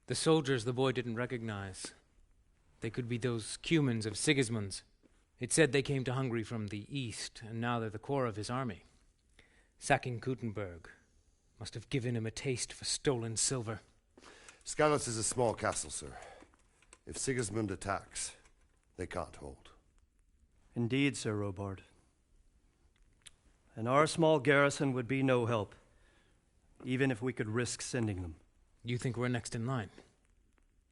The soldiers the boy didn't recognize. They could be those Cumans of Sigismund's. It said they came to Hungary from the east, and now they're the core of his army. Sacking Gutenberg must have given him a taste for stolen silver. Skalitz is a small castle, sir. If Sigismund attacks, they can't hold. Indeed, Sir Robard. And our small garrison would be no help, even if we could risk sending them. You think we're next in line?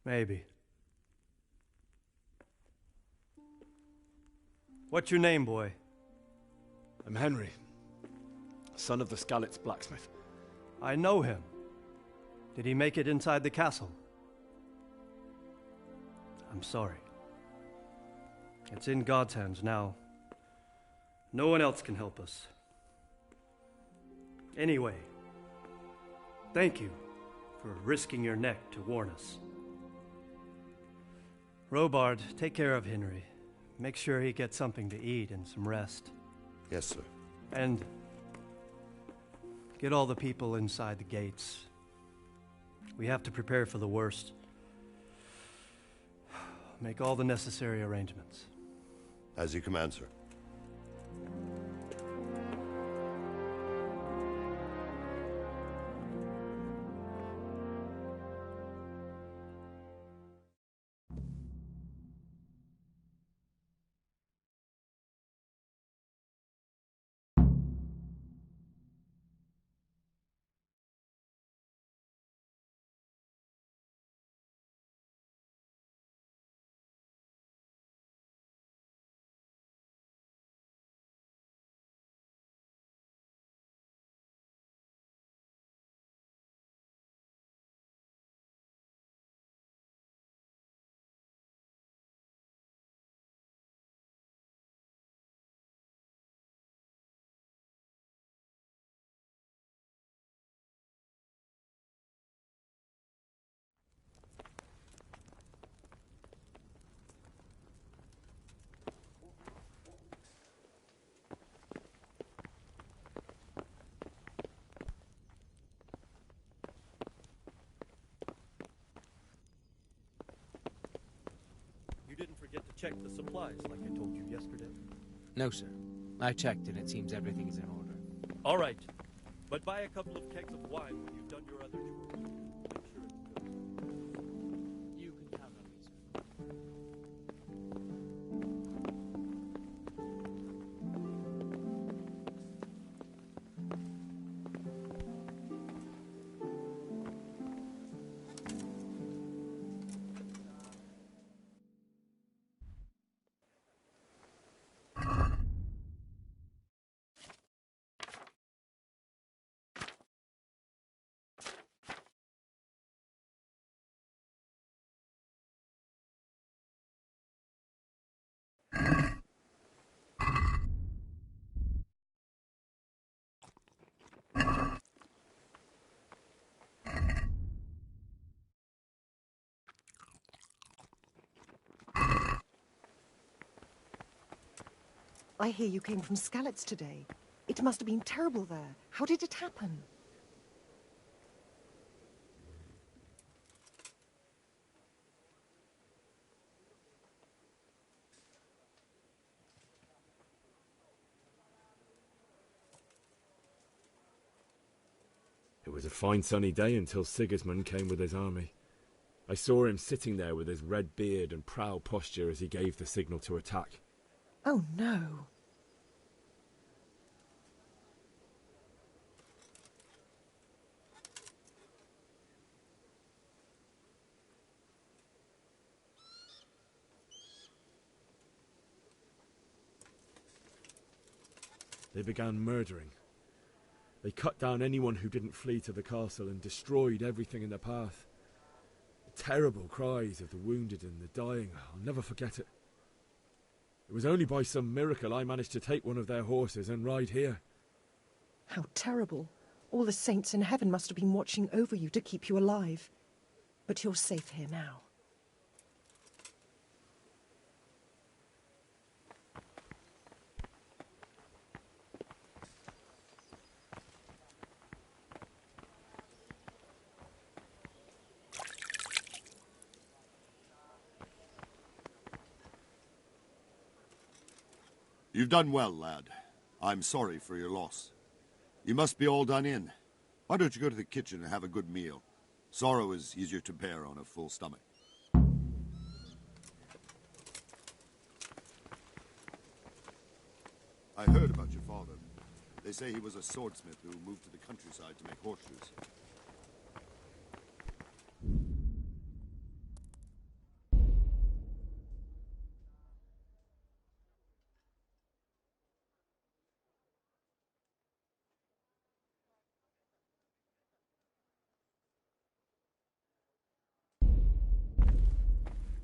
Maybe. What's your name, boy? I'm Henry, son of the Skalitz blacksmith. I know him. Did he make it inside the castle? I'm sorry. It's in God's hands now. No one else can help us. Anyway, thank you for risking your neck to warn us. Robard, take care of Henry. Make sure he gets something to eat and some rest. Yes, sir. And get all the people inside the gates. We have to prepare for the worst. Make all the necessary arrangements. As you command, sir. Didn't forget to check the supplies like I told you yesterday. No, sir. I checked and it seems everything is in order. All right. But buy a couple of kegs of wine when you've done your other chores. You can count on me, sir. I hear you came from Skalitz today. It must have been terrible there. How did it happen? It was a fine sunny day until Sigismund came with his army. I saw him sitting there with his red beard and proud posture as he gave the signal to attack. Oh no. They began murdering. They cut down anyone who didn't flee to the castle and destroyed everything in their path. The terrible cries of the wounded and the dying, I'll never forget it. It was only by some miracle I managed to take one of their horses and ride here. How terrible. All the saints in heaven must have been watching over you to keep you alive. But you're safe here now. You've done well, lad. I'm sorry for your loss. You must be all done in. Why don't you go to the kitchen and have a good meal? Sorrow is easier to bear on a full stomach. I heard about your father. They say he was a swordsmith who moved to the countryside to make horseshoes.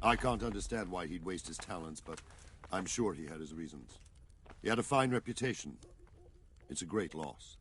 I can't understand why he'd waste his talents, but I'm sure he had his reasons. He had a fine reputation. It's a great loss.